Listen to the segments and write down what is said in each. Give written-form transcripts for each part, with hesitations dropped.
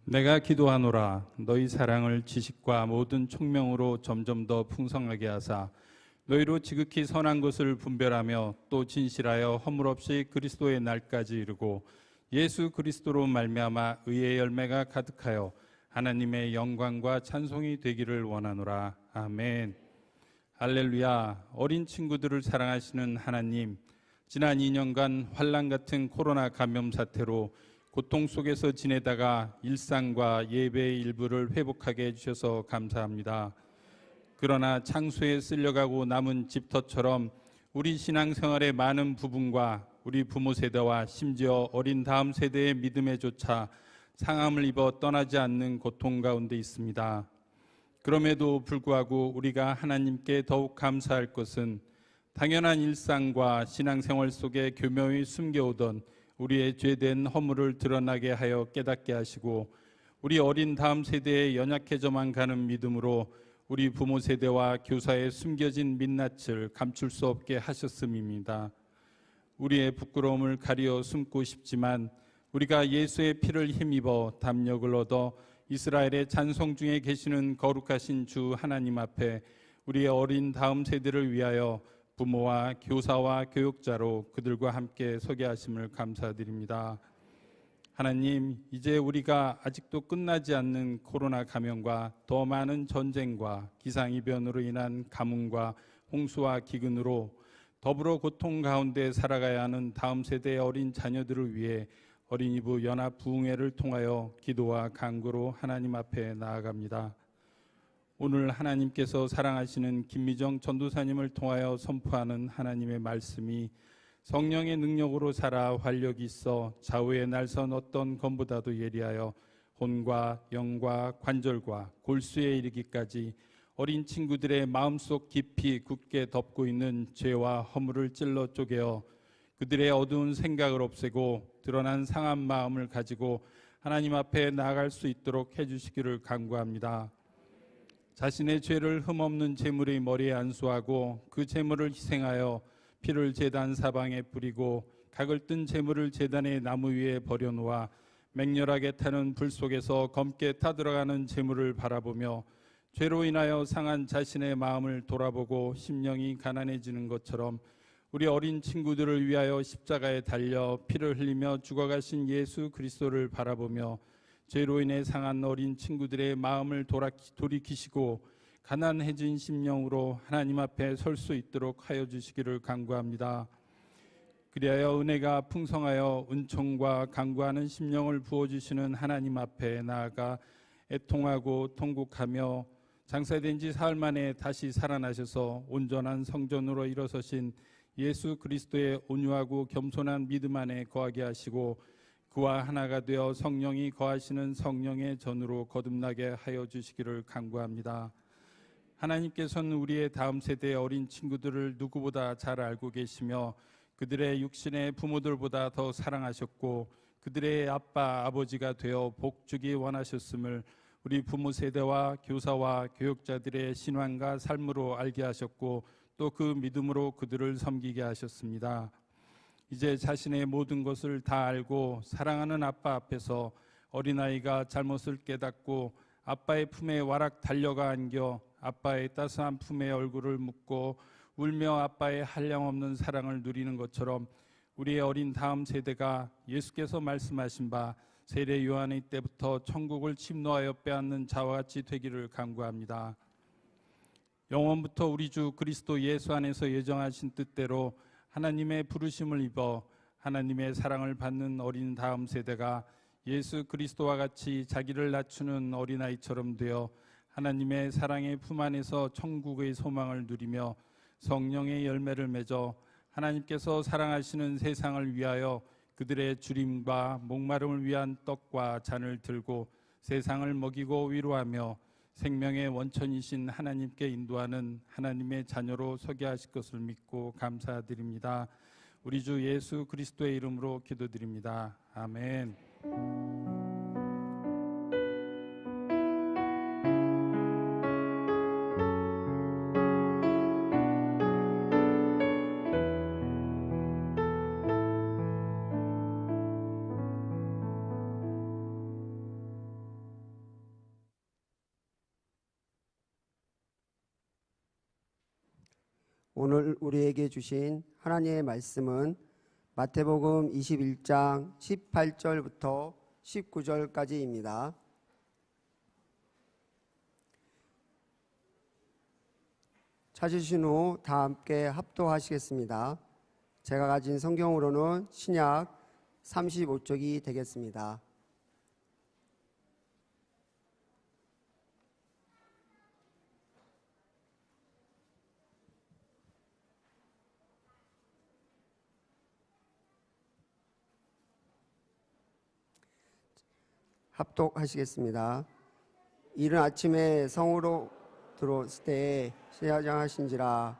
내가 기도하노라. 너희 사랑을 지식과 모든 총명으로 점점 더 풍성하게 하사 너희로 지극히 선한 것을 분별하며 또 진실하여 허물 없이 그리스도의 날까지 이르고 예수 그리스도로 말미암아 의의 열매가 가득하여 하나님의 영광과 찬송이 되기를 원하노라. 아멘. 할렐루야. 어린 친구들을 사랑하시는 하나님, 지난 2년간 환난 같은 코로나 감염 사태로 고통 속에서 지내다가 일상과 예배의 일부를 회복하게 해주셔서 감사합니다. 그러나 창수에 쓸려가고 남은 집터처럼 우리 신앙생활의 많은 부분과 우리 부모 세대와 심지어 어린 다음 세대의 믿음에조차 상함을 입어 떠나지 않는 고통 가운데 있습니다. 그럼에도 불구하고 우리가 하나님께 더욱 감사할 것은 당연한 일상과 신앙생활 속에 교묘히 숨겨오던 우리의 죄된 허물을 드러나게 하여 깨닫게 하시고 우리 어린 다음 세대의 연약해져만 가는 믿음으로 우리 부모 세대와 교사의 숨겨진 민낯을 감출 수 없게 하셨음입니다. 우리의 부끄러움을 가리어 숨고 싶지만 우리가 예수의 피를 힘입어 담력을 얻어 이스라엘의 찬송 중에 계시는 거룩하신 주 하나님 앞에 우리의 어린 다음 세대를 위하여 부모와 교사와 교육자로 그들과 함께 서게 하심을 감사드립니다. 하나님, 이제 우리가 아직도 끝나지 않는 코로나 감염과 더 많은 전쟁과 기상이변으로 인한 가뭄과 홍수와 기근으로 더불어 고통 가운데 살아가야 하는 다음 세대의 어린 자녀들을 위해 어린이부 연합 부흥회를 통하여 기도와 간구로 하나님 앞에 나아갑니다. 오늘 하나님께서 사랑하시는 김미정 전도사님을 통하여 선포하는 하나님의 말씀이 성령의 능력으로 살아 활력이 있어 좌우에 날선 어떤 검보다도 예리하여 혼과 영과 관절과 골수에 이르기까지 어린 친구들의 마음속 깊이 굳게 덮고 있는 죄와 허물을 찔러 쪼개어 그들의 어두운 생각을 없애고 드러난 상한 마음을 가지고 하나님 앞에 나아갈 수 있도록 해주시기를 간구합니다. 자신의 죄를 흠없는 제물의 머리에 안수하고 그 제물을 희생하여 피를 제단 사방에 뿌리고 각을 뜬 제물을 제단의 나무 위에 버려놓아 맹렬하게 타는 불 속에서 검게 타들어가는 제물을 바라보며 죄로 인하여 상한 자신의 마음을 돌아보고 심령이 가난해지는 것처럼 우리 어린 친구들을 위하여 십자가에 달려 피를 흘리며 죽어가신 예수 그리스도를 바라보며 죄로 인해 상한 어린 친구들의 마음을 돌이키시고 가난해진 심령으로 하나님 앞에 설 수 있도록 하여 주시기를 간구합니다. 그리하여 은혜가 풍성하여 은총과 간구하는 심령을 부어주시는 하나님 앞에 나아가 애통하고 통곡하며 장사된 지 사흘 만에 다시 살아나셔서 온전한 성전으로 일어서신 예수 그리스도의 온유하고 겸손한 믿음 안에 거하게 하시고 그와 하나가 되어 성령이 거하시는 성령의 전으로 거듭나게 하여 주시기를 간구합니다. 하나님께서는 우리의 다음 세대의 어린 친구들을 누구보다 잘 알고 계시며 그들의 육신의 부모들보다 더 사랑하셨고 그들의 아빠, 아버지가 되어 복주기 원하셨음을 우리 부모 세대와 교사와 교육자들의 신앙과 삶으로 알게 하셨고 또 그 믿음으로 그들을 섬기게 하셨습니다. 이제 자신의 모든 것을 다 알고 사랑하는 아빠 앞에서 어린아이가 잘못을 깨닫고 아빠의 품에 와락 달려가 안겨 아빠의 따스한 품에 얼굴을 묻고 울며 아빠의 한량없는 사랑을 누리는 것처럼 우리의 어린 다음 세대가 예수께서 말씀하신 바 세례 요한의 때부터 천국을 침노하여 빼앗는 자와 같이 되기를 간구합니다. 영원부터 우리 주 그리스도 예수 안에서 예정하신 뜻대로 하나님의 부르심을 입어 하나님의 사랑을 받는 어린 다음 세대가 예수 그리스도와 같이 자기를 낮추는 어린아이처럼 되어 하나님의 사랑의 품 안에서 천국의 소망을 누리며 성령의 열매를 맺어 하나님께서 사랑하시는 세상을 위하여 그들의 주림과 목마름을 위한 떡과 잔을 들고 세상을 먹이고 위로하며 생명의 원천이신 하나님께 인도하는 하나님의 자녀로 서게 하실 것을 믿고 감사드립니다. 우리 주 예수 그리스도의 이름으로 기도드립니다. 아멘. 오늘 우리에게 주신 하나님의 말씀은 마태복음 21장 18절부터 19절까지입니다. 찾으신 후 다 함께 합독하시겠습니다. 제가 가진 성경으로는 신약 35쪽이 되겠습니다. 합독하시겠습니다. 이른 아침에 성으로 들어왔을 때 시장하신지라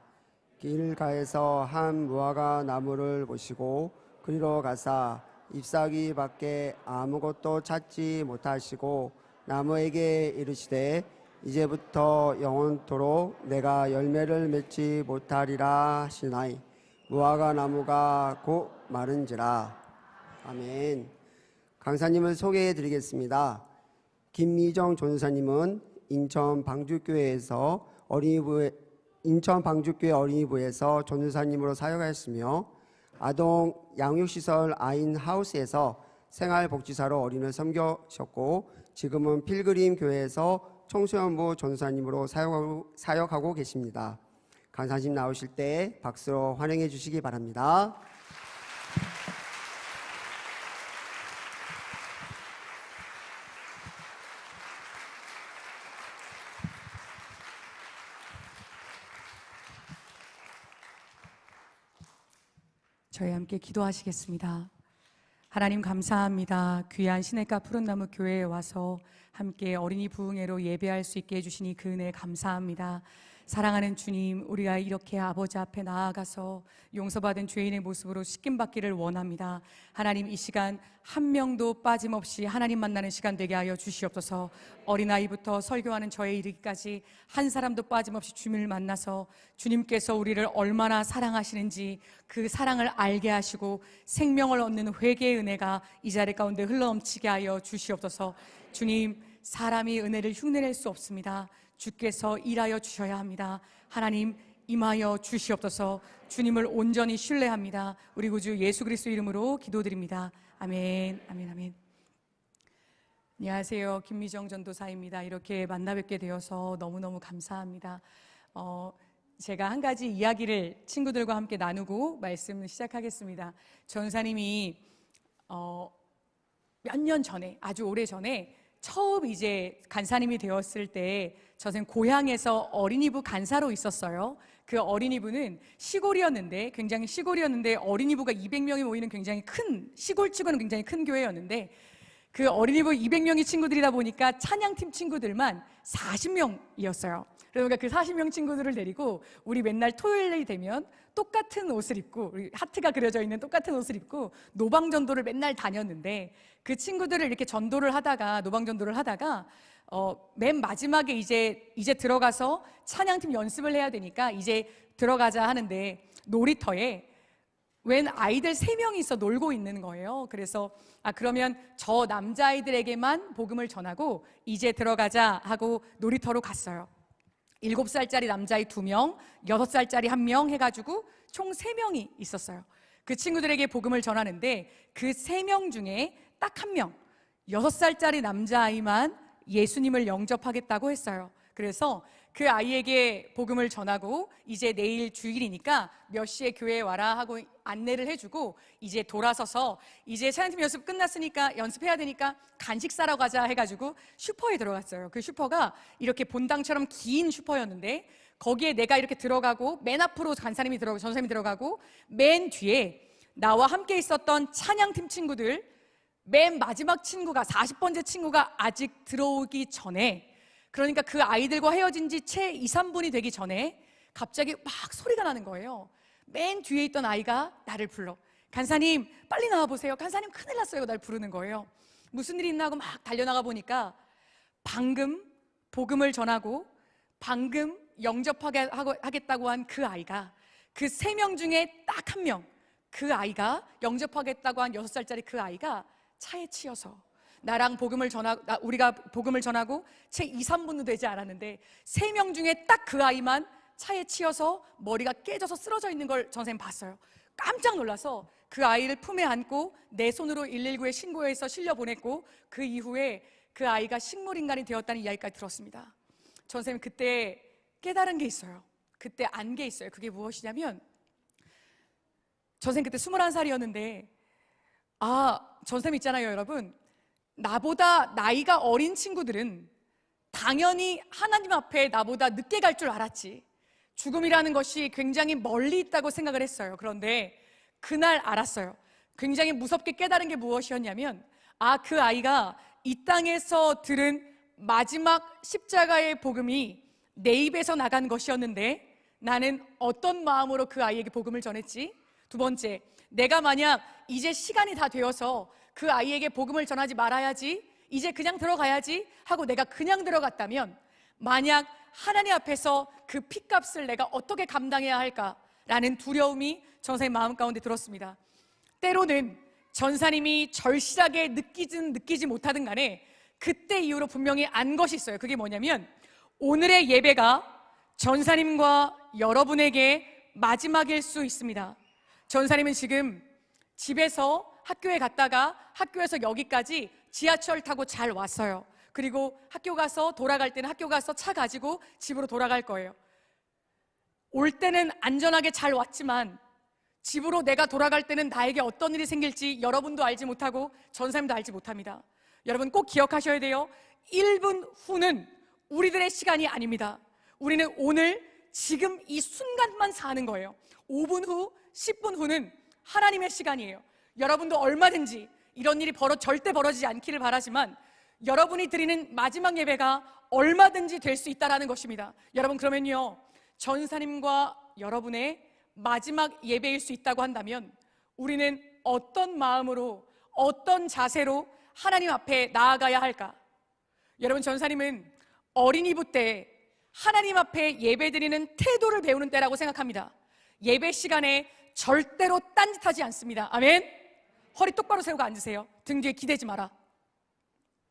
길가에서 한 무화과 나무를 보시고 그리로 가사 잎사귀 밖에 아무것도 찾지 못하시고 나무에게 이르시되 이제부터 영원토록 내가 열매를 맺지 못하리라 하시나이. 무화과 나무가 곧 마른지라. 아멘. 강사님을 소개해 드리겠습니다. 김미정 전사님은 인천 방주교회 어린이부에서 전도사님으로 사역하였으며 아동 양육시설 아인하우스에서 생활복지사로 어린이를 섬기셨고 지금은 필그림 교회에서 청소년부 전도사님으로 사역하고 계십니다. 강사님 나오실 때 박수로 환영해 주시기 바랍니다. 저희 함께 기도하시겠습니다. 하나님 감사합니다. 귀한 시냇가 푸른나무 교회에 와서 함께 어린이 부흥회로 예배할 수 있게 해주시니 그 은혜 감사합니다. 사랑하는 주님, 우리가 이렇게 아버지 앞에 나아가서 용서받은 죄인의 모습으로 씻김받기를 원합니다. 하나님, 이 시간 한 명도 빠짐없이 하나님 만나는 시간 되게 하여 주시옵소서. 어린아이부터 설교하는 저에 이르기까지 한 사람도 빠짐없이 주님을 만나서 주님께서 우리를 얼마나 사랑하시는지 그 사랑을 알게 하시고 생명을 얻는 회개의 은혜가 이 자리 가운데 흘러넘치게 하여 주시옵소서. 주님, 사람이 은혜를 흉내낼 수 없습니다. 주께서 일하여 주셔야 합니다. 하나님, 임하여 주시옵소서. 주님을 온전히 신뢰합니다. 우리 구주 예수 그리스도 이름으로 기도드립니다. 아멘, 아멘, 아멘. 안녕하세요. 김미정 전도사입니다. 이렇게 만나 뵙게 되어서 너무너무 감사합니다. 제가 한 가지 이야기를 친구들과 함께 나누고 말씀을 시작하겠습니다. 전사님이 몇 년 전에, 아주 오래 전에 처음 이제 간사님이 되었을 때 저는 고향에서 어린이부 간사로 있었어요. 그 어린이부는 굉장히 시골이었는데 어린이부가 200명이 모이는 굉장히 큰, 시골치고는 굉장히 큰 교회였는데 그 어린이부 200명의 친구들이다 보니까 찬양팀 친구들만 40명이었어요. 그러니까 그 40명 친구들을 데리고 우리 맨날 토요일이 되면 똑같은 옷을 입고, 우리 하트가 그려져 있는 똑같은 옷을 입고 노방전도를 맨날 다녔는데 그 친구들을 이렇게 노방전도를 하다가 맨 마지막에 이제 들어가서 찬양팀 연습을 해야 되니까 이제 들어가자 하는데 놀이터에 웬 아이들 3명이 있어 놀고 있는 거예요. 그래서 그러면 저 남자아이들에게만 복음을 전하고 이제 들어가자 하고 놀이터로 갔어요. 7살짜리 남자아이 2명, 6살짜리 1명 해가지고 총 3명이 있었어요. 그 친구들에게 복음을 전하는데 그 3명 중에 딱 1명, 6살짜리 남자아이만 예수님을 영접하겠다고 했어요. 그래서 그 아이에게 복음을 전하고 이제 내일 주일이니까 몇 시에 교회에 와라 하고 안내를 해주고 이제 돌아서서 이제 찬양팀 연습 끝났으니까 연습해야 되니까 간식 사러 가자 해가지고 슈퍼에 들어갔어요. 그 슈퍼가 이렇게 본당처럼 긴 슈퍼였는데 거기에 내가 이렇게 들어가고 맨 앞으로 전사님이 들어가고 맨 뒤에 나와 함께 있었던 찬양팀 친구들 맨 마지막 친구가 40번째 친구가 아직 들어오기 전에, 그러니까 그 아이들과 헤어진 지 채 2, 3분이 되기 전에 갑자기 막 소리가 나는 거예요. 맨 뒤에 있던 아이가 나를 불러. 간사님 빨리 나와보세요. 간사님 큰일 났어요. 날 부르는 거예요. 무슨 일이 있나 하고 막 달려나가 보니까 방금 복음을 전하고 방금 영접하겠다고 한 그 아이가, 그 3명 중에 딱 1명, 그 아이가 영접하겠다고 한 6살짜리 그 아이가 차에 치여서 우리가 복음을 전하고 채 2, 3분도 되지 않았는데 3명 중에 딱 그 아이만 차에 치여서 머리가 깨져서 쓰러져 있는 걸 선생님 봤어요. 깜짝 놀라서 그 아이를 품에 안고 내 손으로 119에 신고해서 실려 보냈고, 그 이후에 그 아이가 식물인간이 되었다는 이야기까지 들었습니다. 선생님 그때 깨달은 게 있어요. 그때 안 게 있어요. 그게 무엇이냐면, 선생님 그때 21살이었는데 선생님 있잖아요 여러분, 나보다 나이가 어린 친구들은 당연히 하나님 앞에 나보다 늦게 갈 줄 알았지, 죽음이라는 것이 굉장히 멀리 있다고 생각을 했어요. 그런데 그날 알았어요. 굉장히 무섭게 깨달은 게 무엇이었냐면, 그 아이가 이 땅에서 들은 마지막 십자가의 복음이 내 입에서 나간 것이었는데, 나는 어떤 마음으로 그 아이에게 복음을 전했지? 두 번째, 내가 만약 이제 시간이 다 되어서 그 아이에게 복음을 전하지 말아야지, 이제 그냥 들어가야지 하고 내가 그냥 들어갔다면, 만약 하나님 앞에서 그 핏값을 내가 어떻게 감당해야 할까라는 두려움이 전사님 마음 가운데 들었습니다. 때로는 전사님이 절실하게 느끼지 못하든 간에 그때 이후로 분명히 안 것이 있어요. 그게 뭐냐면, 오늘의 예배가 전사님과 여러분에게 마지막일 수 있습니다. 전사님은 지금 집에서 학교에 갔다가 학교에서 여기까지 지하철 타고 잘 왔어요. 그리고 학교 가서 돌아갈 때는 학교 가서 차 가지고 집으로 돌아갈 거예요. 올 때는 안전하게 잘 왔지만 집으로 내가 돌아갈 때는 나에게 어떤 일이 생길지 여러분도 알지 못하고 전사님도 알지 못합니다. 여러분 꼭 기억하셔야 돼요. 1분 후는 우리들의 시간이 아닙니다. 우리는 오늘 지금 이 순간만 사는 거예요. 5분 후, 10분 후는 하나님의 시간이에요. 여러분도 얼마든지 이런 일이 절대 벌어지지 않기를 바라지만, 여러분이 드리는 마지막 예배가 얼마든지 될 수 있다는 것입니다. 여러분, 그러면요, 전사님과 여러분의 마지막 예배일 수 있다고 한다면 우리는 어떤 마음으로, 어떤 자세로 하나님 앞에 나아가야 할까? 여러분, 전사님은 어린이부 때 하나님 앞에 예배드리는 태도를 배우는 때라고 생각합니다. 예배 시간에 절대로 딴짓하지 않습니다. 아멘. 허리 똑바로 세우고 앉으세요. 등 뒤에 기대지 마라.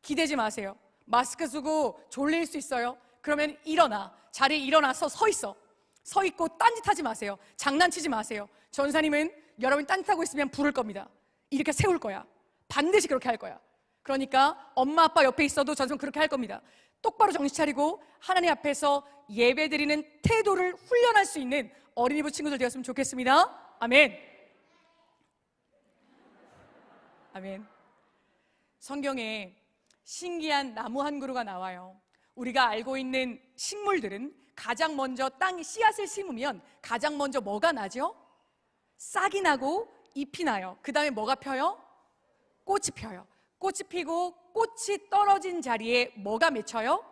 기대지 마세요. 마스크 쓰고 졸릴 수 있어요. 그러면 자리에 일어나서 서 있어. 서 있고 딴짓하지 마세요. 장난치지 마세요. 전사님은 여러분이 딴짓하고 있으면 부를 겁니다. 이렇게 세울 거야. 반드시 그렇게 할 거야. 그러니까 엄마 아빠 옆에 있어도 전사님 그렇게 할 겁니다. 똑바로 정신 차리고 하나님 앞에서 예배드리는 태도를 훈련할 수 있는 어린이부 친구들 되었으면 좋겠습니다. 아멘. 아멘. 성경에 신기한 나무 한 그루가 나와요. 우리가 알고 있는 식물들은 가장 먼저 땅에 씨앗을 심으면 가장 먼저 뭐가 나죠? 싹이 나고 잎이 나요. 그 다음에 뭐가 펴요? 꽃이 펴요. 꽃이 피고 꽃이 떨어진 자리에 뭐가 맺혀요?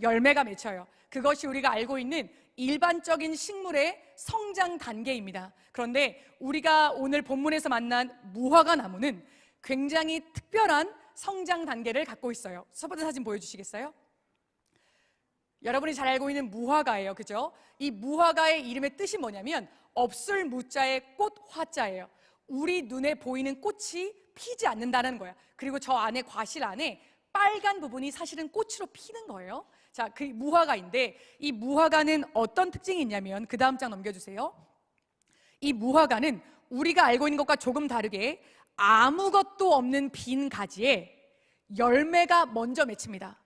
열매가 맺혀요. 그것이 우리가 알고 있는 일반적인 식물의 성장 단계입니다. 그런데 우리가 오늘 본문에서 만난 무화과 나무는 굉장히 특별한 성장 단계를 갖고 있어요. 첫 번째 사진 보여주시겠어요? 여러분이 잘 알고 있는 무화과예요. 그죠? 이 무화과의 이름의 뜻이 뭐냐면 없을 무자의 꽃 화자예요. 우리 눈에 보이는 꽃이 피지 않는다는 거야. 그리고 저 안에 과실 안에 빨간 부분이 사실은 꽃으로 피는 거예요. 자, 그 무화과인데 이 무화과는 어떤 특징이 있냐면, 그 다음 장 넘겨주세요. 이 무화과는 우리가 알고 있는 것과 조금 다르게 아무것도 없는 빈 가지에 열매가 먼저 맺힙니다.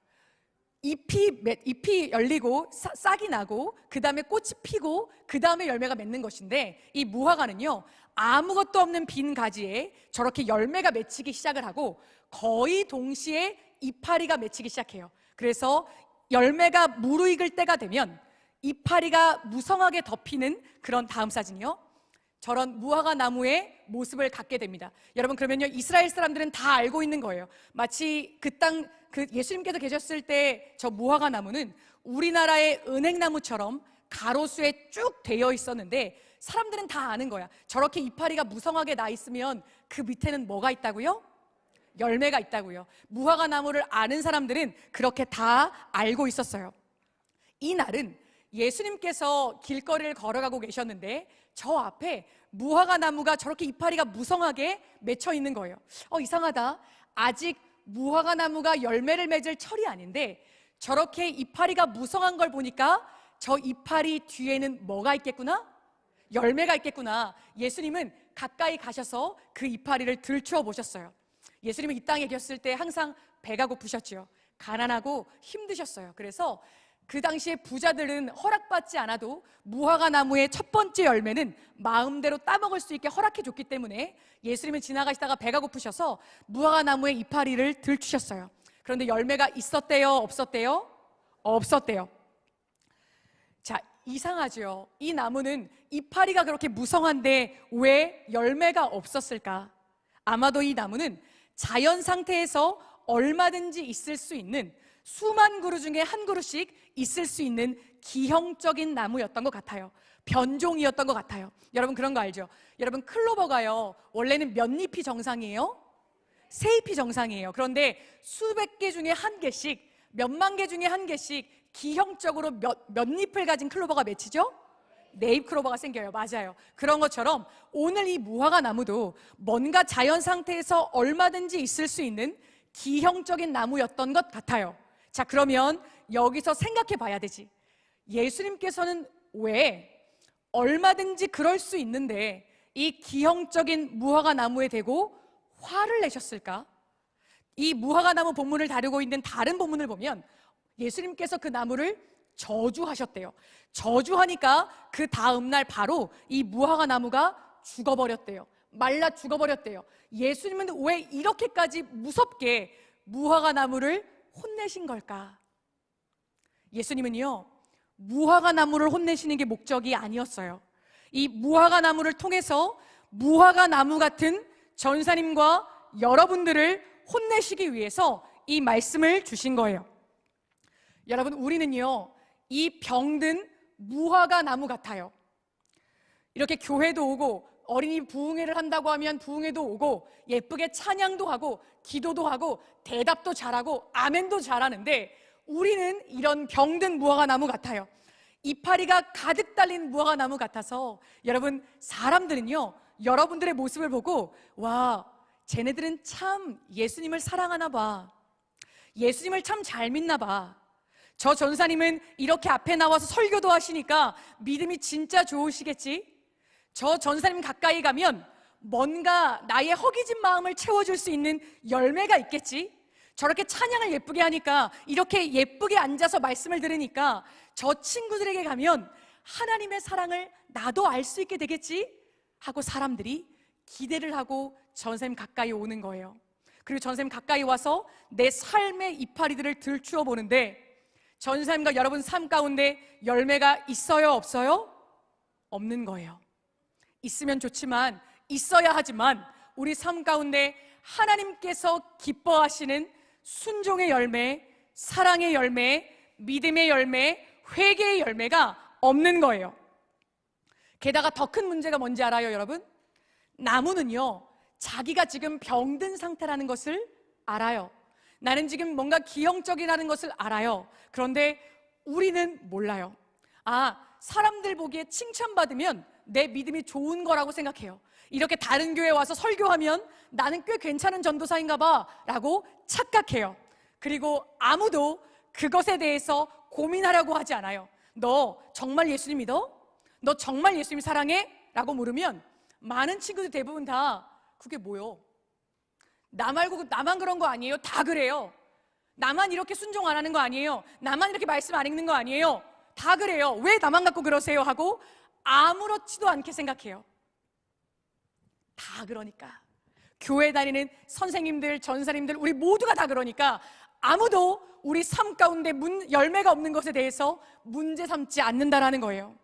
잎이 열리고 싹이 나고 그 다음에 꽃이 피고 그 다음에 열매가 맺는 것인데, 이 무화과는요 아무것도 없는 빈 가지에 저렇게 열매가 맺히기 시작을 하고 거의 동시에 이파리가 맺히기 시작해요. 그래서 열매가 무르익을 때가 되면 이파리가 무성하게 덮이는 그런 다음 사진이요, 저런 무화과 나무의 모습을 갖게 됩니다. 여러분, 그러면요 이스라엘 사람들은 다 알고 있는 거예요. 마치 그 예수님께서 계셨을 때 저 무화과 나무는 우리나라의 은행나무처럼 가로수에 쭉 되어 있었는데 사람들은 다 아는 거야. 저렇게 이파리가 무성하게 나 있으면 그 밑에는 뭐가 있다고요? 열매가 있다고요. 무화과 나무를 아는 사람들은 그렇게 다 알고 있었어요. 이 날은 예수님께서 길거리를 걸어가고 계셨는데 저 앞에 무화과 나무가 저렇게 이파리가 무성하게 맺혀 있는 거예요. 이상하다. 아직 무화과 나무가 열매를 맺을 철이 아닌데 저렇게 이파리가 무성한 걸 보니까 저 이파리 뒤에는 뭐가 있겠구나? 열매가 있겠구나. 예수님은 가까이 가셔서 그 이파리를 들추어 보셨어요. 예수님은 이 땅에 계셨을 때 항상 배가 고프셨지요. 가난하고 힘드셨어요. 그래서 그 당시에 부자들은 허락받지 않아도 무화과 나무의 첫 번째 열매는 마음대로 따먹을 수 있게 허락해 줬기 때문에 예수님은 지나가시다가 배가 고프셔서 무화과 나무의 이파리를 들추셨어요. 그런데 열매가 있었대요? 없었대요? 없었대요. 자, 이상하죠. 이 나무는 이파리가 그렇게 무성한데 왜 열매가 없었을까? 아마도 이 나무는 자연 상태에서 얼마든지 있을 수 있는 수만 그루 중에 한 그루씩 있을 수 있는 기형적인 나무였던 것 같아요. 변종이었던 것 같아요. 여러분 그런 거 알죠? 여러분 클로버가요, 원래는 몇 잎이 정상이에요? 세 잎이 정상이에요. 그런데 수백 개 중에 한 개씩, 몇만 개 중에 한 개씩 기형적으로 몇 잎을 가진 클로버가 맺히죠? 네 잎 클로버가 생겨요. 맞아요. 그런 것처럼 오늘 이 무화과 나무도 뭔가 자연 상태에서 얼마든지 있을 수 있는 기형적인 나무였던 것 같아요. 자, 그러면 여기서 생각해 봐야 되지. 예수님께서는 왜 얼마든지 그럴 수 있는데 이 기형적인 무화과 나무에 대고 화를 내셨을까? 이 무화과 나무 본문을 다루고 있는 다른 본문을 보면 예수님께서 그 나무를 저주하셨대요. 저주하니까 그 다음날 바로 이 무화과 나무가 죽어버렸대요. 말라 죽어버렸대요. 예수님은 왜 이렇게까지 무섭게 무화과 나무를 혼내신 걸까? 예수님은요, 무화과 나무를 혼내시는 게 목적이 아니었어요. 이 무화과 나무를 통해서 무화과 나무 같은 전사님과 여러분들을 혼내시기 위해서 이 말씀을 주신 거예요. 여러분, 우리는요, 이 병든 무화과 나무 같아요. 이렇게 교회도 오고 어린이 부흥회를 한다고 하면 부흥회도 오고 예쁘게 찬양도 하고 기도도 하고 대답도 잘하고 아멘도 잘하는데 우리는 이런 병든 무화과 나무 같아요. 이파리가 가득 달린 무화과 나무 같아서 여러분, 사람들은요, 여러분들의 모습을 보고 와, 쟤네들은 참 예수님을 사랑하나 봐, 예수님을 참 잘 믿나 봐, 저 전사님은 이렇게 앞에 나와서 설교도 하시니까 믿음이 진짜 좋으시겠지, 저 전사님 가까이 가면 뭔가 나의 허기진 마음을 채워줄 수 있는 열매가 있겠지, 저렇게 찬양을 예쁘게 하니까, 이렇게 예쁘게 앉아서 말씀을 들으니까 저 친구들에게 가면 하나님의 사랑을 나도 알 수 있게 되겠지 하고 사람들이 기대를 하고 전사님 가까이 오는 거예요. 그리고 전사님 가까이 와서 내 삶의 이파리들을 들추어 보는데 전사님과 여러분 삶 가운데 열매가 있어요, 없어요? 없는 거예요. 있으면 좋지만, 있어야 하지만 우리 삶 가운데 하나님께서 기뻐하시는 순종의 열매, 사랑의 열매, 믿음의 열매, 회개의 열매가 없는 거예요. 게다가 더 큰 문제가 뭔지 알아요, 여러분? 나무는요, 자기가 지금 병든 상태라는 것을 알아요. 나는 지금 뭔가 기형적이라는 것을 알아요. 그런데 우리는 몰라요. 아, 사람들 보기에 칭찬받으면 내 믿음이 좋은 거라고 생각해요. 이렇게 다른 교회 와서 설교하면 나는 꽤 괜찮은 전도사인가 봐 라고 착각해요. 그리고 아무도 그것에 대해서 고민하려고 하지 않아요. 너 정말 예수님 믿어? 너 정말 예수님 사랑해? 라고 물으면 많은 친구들 대부분 다 그게 뭐요? 나 말고 나만 그런 거 아니에요? 다 그래요. 나만 이렇게 순종 안 하는 거 아니에요? 나만 이렇게 말씀 안 읽는 거 아니에요? 다 그래요. 왜 나만 갖고 그러세요? 하고 아무렇지도 않게 생각해요. 다 그러니까. 교회 다니는 선생님들, 전사님들, 우리 모두가 다 그러니까 아무도 우리 삶 가운데 열매가 없는 것에 대해서 문제 삼지 않는다라는 거예요.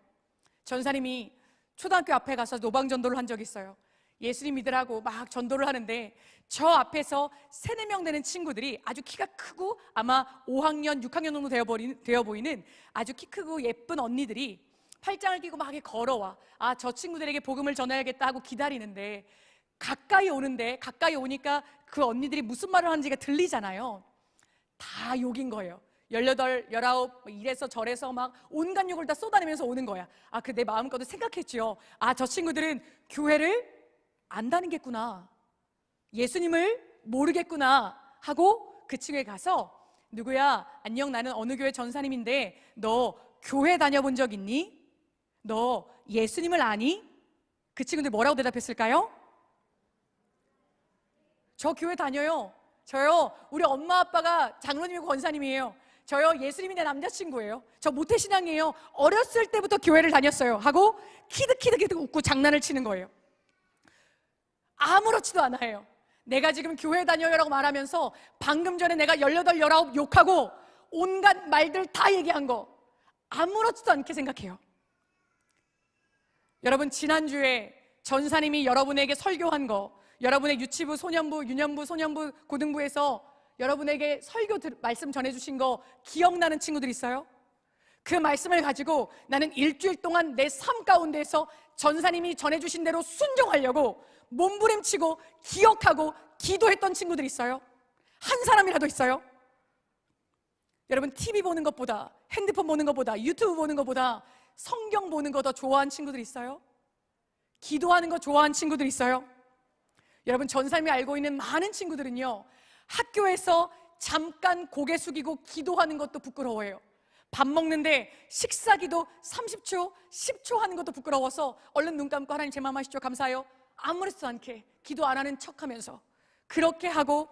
전사님이 초등학교 앞에 가서 노방전도를 한 적이 있어요. 예수님 믿으라고 막 전도를 하는데 저 앞에서 3-4명 되는 친구들이 아주 키가 크고 아마 5학년, 6학년 정도 되어 보이는 아주 키 크고 예쁜 언니들이 팔짱을 끼고 막 이렇게 걸어와. 아, 저 친구들에게 복음을 전해야겠다 하고 기다리는데 가까이 오니까 그 언니들이 무슨 말을 하는지가 들리잖아요. 다 욕인 거예요. 18, 19 이래서 저래서 막 온갖 욕을 다 쏟아내면서 오는 거야. 아, 그 내 마음껏 생각했죠. 아, 저 친구들은 교회를 안 다니겠구나, 예수님을 모르겠구나 하고 그 친구에 가서 누구야, 안녕, 나는 어느 교회 전사님인데 너 교회 다녀본 적 있니? 너 예수님을 아니? 그 친구들 뭐라고 대답했을까요? 저 교회 다녀요. 저요, 우리 엄마 아빠가 장로님이고 권사님이에요. 저요, 예수님이 내 남자친구예요. 저 모태신앙이에요. 어렸을 때부터 교회를 다녔어요. 하고 키득키득 웃고 장난을 치는 거예요. 아무렇지도 않아요. 내가 지금 교회 다녀요라고 말하면서 방금 전에 내가 18, 19 욕하고 온갖 말들 다 얘기한 거 아무렇지도 않게 생각해요. 여러분, 지난주에 전사님이 여러분에게 설교한 거, 여러분의 유치부, 소년부, 유년부, 소년부, 고등부에서 여러분에게 설교 말씀 전해주신 거 기억나는 친구들 있어요? 그 말씀을 가지고 나는 일주일 동안 내 삶 가운데서 전사님이 전해주신 대로 순종하려고 몸부림치고 기억하고 기도했던 친구들 있어요? 한 사람이라도 있어요? 여러분, TV 보는 것보다, 핸드폰 보는 것보다, 유튜브 보는 것보다 성경 보는 거 더 좋아하는 친구들 있어요? 기도하는 거 좋아하는 친구들 있어요? 여러분, 전사님이 알고 있는 많은 친구들은요, 학교에서 잠깐 고개 숙이고 기도하는 것도 부끄러워해요. 밥 먹는데 식사기도 30초, 10초 하는 것도 부끄러워서 얼른 눈 감고 하나님 제 마음 아시죠? 감사해요. 아무렇지도 않게 기도 안 하는 척하면서 그렇게 하고,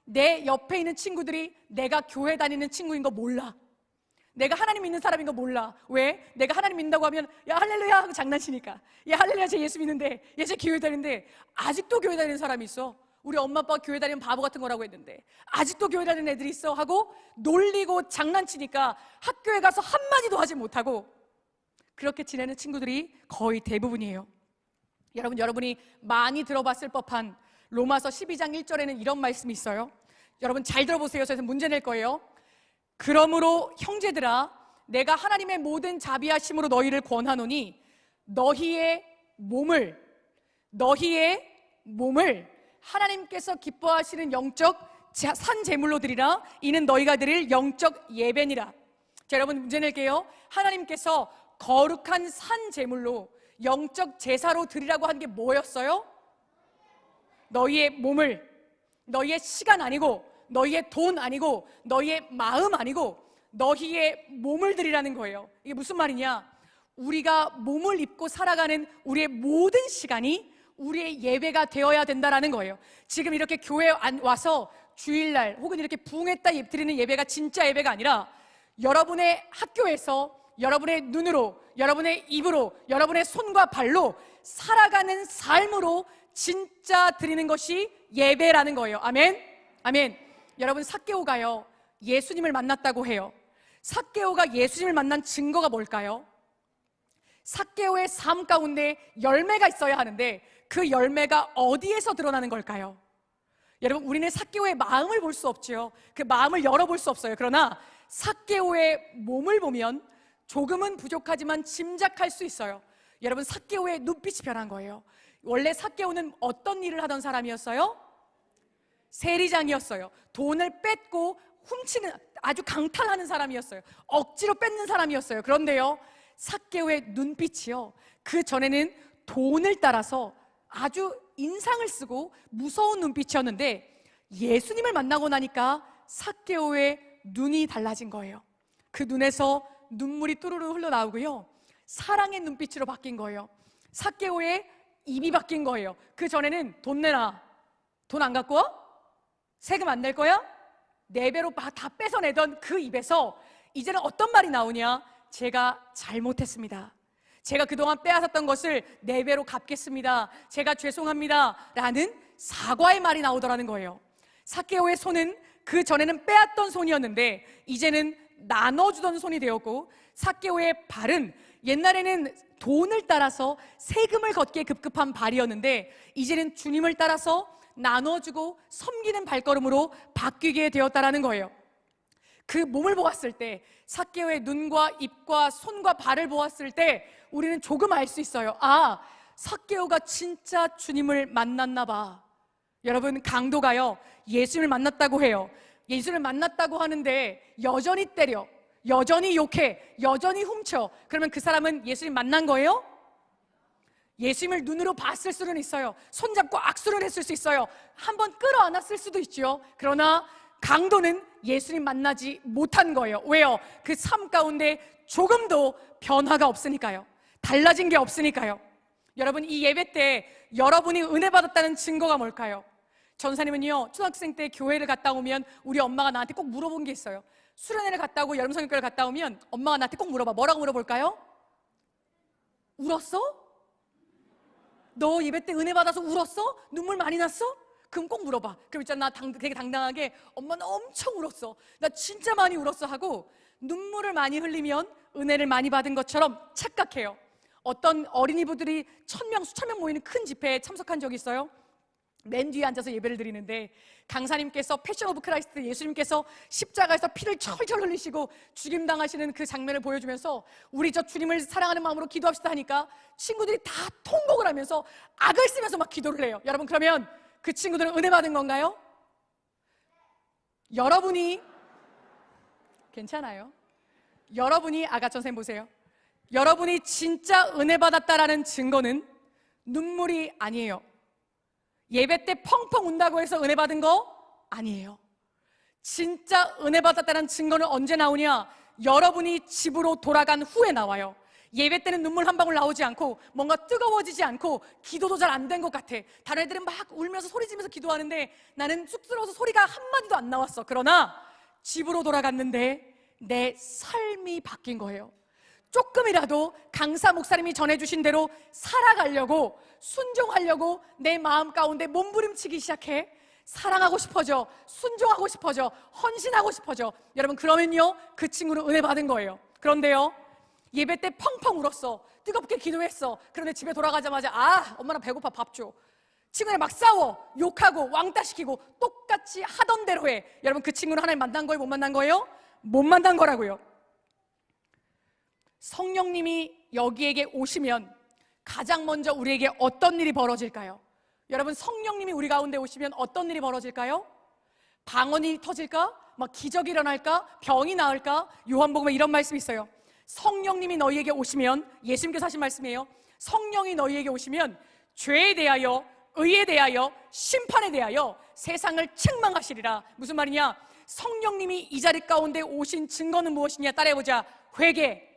내 옆에 있는 친구들이 내가 교회 다니는 친구인 거 몰라. 내가 하나님 믿는 사람인 거 몰라. 왜? 내가 하나님 믿는다고 하면 야 할렐루야 하고 장난치니까. 야 할렐루야, 쟤 예수 믿는데, 얘 쟤 교회 다니는데. 아직도 교회 다니는 사람이 있어. 우리 엄마 아빠가 교회 다니면 바보 같은 거라고 했는데 아직도 교회 다니는 애들이 있어 하고 놀리고 장난치니까 학교에 가서 한마디도 하지 못하고 그렇게 지내는 친구들이 거의 대부분이에요. 여러분, 여러분이 많이 들어봤을 법한 로마서 12장 1절에는 이런 말씀이 있어요. 여러분 잘 들어보세요. 저에서 문제 낼 거예요. 그러므로 형제들아, 내가 하나님의 모든 자비하심으로 너희를 권하노니 너희의 몸을 하나님께서 기뻐하시는 영적 산 제물로 드리라. 이는 너희가 드릴 영적 예배니라. 자, 여러분 문제 낼게요. 하나님께서 거룩한 산 제물로 영적 제사로 드리라고 한 게 뭐였어요? 너희의 몸을, 너희의 시간 아니고, 너희의 돈 아니고, 너희의 마음 아니고 너희의 몸을 드리라는 거예요. 이게 무슨 말이냐? 우리가 몸을 입고 살아가는 우리의 모든 시간이 우리의 예배가 되어야 된다라는 거예요. 지금 이렇게 교회에 와서 주일날 혹은 이렇게 부흥했다 드리는 예배가 진짜 예배가 아니라 여러분의 학교에서 여러분의 눈으로, 여러분의 입으로, 여러분의 손과 발로 살아가는 삶으로 진짜 드리는 것이 예배라는 거예요. 아멘? 아멘. 여러분, 삭개오가요, 예수님을 만났다고 해요. 삭개오가 예수님을 만난 증거가 뭘까요? 삭개오의 삶 가운데 열매가 있어야 하는데 그 열매가 어디에서 드러나는 걸까요? 여러분, 우리는 삭개오의 마음을 볼 수 없지요. 그 마음을 열어볼 수 없어요. 그러나 삭개오의 몸을 보면 조금은 부족하지만 짐작할 수 있어요. 여러분, 삭개오의 눈빛이 변한 거예요. 원래 삭개오는 어떤 일을 하던 사람이었어요? 세리장이었어요. 돈을 뺏고 훔치는, 아주 강탈하는 사람이었어요. 억지로 뺏는 사람이었어요. 그런데요, 삭개오의 눈빛이요, 그 전에는 돈을 따라서 아주 인상을 쓰고 무서운 눈빛이었는데 예수님을 만나고 나니까 삭개오의 눈이 달라진 거예요. 그 눈에서 눈물이 뚜루루 흘러나오고요, 사랑의 눈빛으로 바뀐 거예요. 삭개오의 입이 바뀐 거예요. 그 전에는 돈 내라, 돈 안 갖고 와? 세금 안 낼 거야? 4배로 다 뺏어내던 그 입에서 이제는 어떤 말이 나오냐? 제가 잘못했습니다. 제가 그동안 빼앗았던 것을 4배로 갚겠습니다. 제가 죄송합니다 라는 사과의 말이 나오더라는 거예요. 삭개오의 손은 그 전에는 빼앗던 손이었는데 이제는 나눠주던 손이 되었고, 삭개오의 발은 옛날에는 돈을 따라서 세금을 걷기에 급급한 발이었는데 이제는 주님을 따라서 나눠주고 섬기는 발걸음으로 바뀌게 되었다라는 거예요. 그 몸을 보았을 때, 삭개오의 눈과 입과 손과 발을 보았을 때 우리는 조금 알 수 있어요. 아, 삭개오가 진짜 주님을 만났나 봐. 여러분, 강도가요, 예수님을 만났다고 해요. 예수를 만났다고 하는데 여전히 때려, 여전히 욕해, 여전히 훔쳐. 그러면 그 사람은 예수님 만난 거예요? 예수님을 눈으로 봤을 수는 있어요. 손잡고 악수를 했을 수 있어요. 한번 끌어안았을 수도 있죠. 그러나 강도는 예수님 만나지 못한 거예요. 왜요? 그 삶 가운데 조금도 변화가 없으니까요. 달라진 게 없으니까요. 여러분, 이 예배 때 여러분이 은혜 받았다는 증거가 뭘까요? 전사님은요, 초등학생 때 교회를 갔다 오면 우리 엄마가 나한테 꼭 물어본 게 있어요. 수련회를 갔다 오고 여름성경교회를 갔다 오면 엄마가 나한테 꼭 물어봐. 뭐라고 물어볼까요? 울었어? 너 예배 때 은혜 받아서 울었어? 눈물 많이 났어? 그럼 꼭 물어봐. 그럼 있잖아, 나 되게 당당하게 엄마 나 엄청 울었어, 나 진짜 많이 울었어 하고 눈물을 많이 흘리면 은혜를 많이 받은 것처럼 착각해요. 어떤 어린이부들이 수천 명 모이는 큰 집회에 참석한 적이 있어요. 맨 뒤에 앉아서 예배를 드리는데 강사님께서 패션 오브 크라이스트, 예수님께서 십자가에서 피를 철철 흘리시고 죽임당하시는 그 장면을 보여주면서 우리 저 주님을 사랑하는 마음으로 기도합시다 하니까 친구들이 다 통곡을 하면서 악을 쓰면서 막 기도를 해요. 여러분, 그러면 그 친구들은 은혜 받은 건가요? 여러분이 괜찮아요. 여러분이 아가천 선생님 보세요. 여러분이 진짜 은혜 받았다라는 증거는 눈물이 아니에요. 예배 때 펑펑 운다고 해서 은혜 받은 거 아니에요. 진짜 은혜 받았다는 증거는 언제 나오냐? 여러분이 집으로 돌아간 후에 나와요. 예배 때는 눈물 한 방울 나오지 않고 뭔가 뜨거워지지 않고 기도도 잘 안 된 것 같아. 다른 애들은 막 울면서 소리 지면서 기도하는데 나는 쑥스러워서 소리가 한마디도 안 나왔어. 그러나 집으로 돌아갔는데 내 삶이 바뀐 거예요. 조금이라도 강사 목사님이 전해주신 대로 살아가려고, 순종하려고 내 마음 가운데 몸부림치기 시작해. 사랑하고 싶어져, 순종하고 싶어져, 헌신하고 싶어져. 여러분, 그러면요 그 친구는 은혜 받은 거예요. 그런데요, 예배 때 펑펑 울었어, 뜨겁게 기도했어. 그런데 집에 돌아가자마자 엄마 나 배고파, 밥 줘. 친구랑 막 싸워, 욕하고 왕따시키고 똑같이 하던 대로 해. 여러분, 그 친구는 하나님 만난 거예요? 못 만난 거예요? 못 만난 거라고요. 성령님이 여기에게 오시면 가장 먼저 우리에게 어떤 일이 벌어질까요? 여러분, 성령님이 우리 가운데 오시면 어떤 일이 벌어질까요? 방언이 터질까? 막 기적이 일어날까? 병이 나을까? 요한복음에 이런 말씀이 있어요. 성령님이 너희에게 오시면, 예수님께서 하신 말씀이에요. 성령이 너희에게 오시면 죄에 대하여, 의에 대하여, 심판에 대하여 세상을 책망하시리라. 무슨 말이냐? 성령님이 이 자리 가운데 오신 증거는 무엇이냐? 따라해보자. 회개.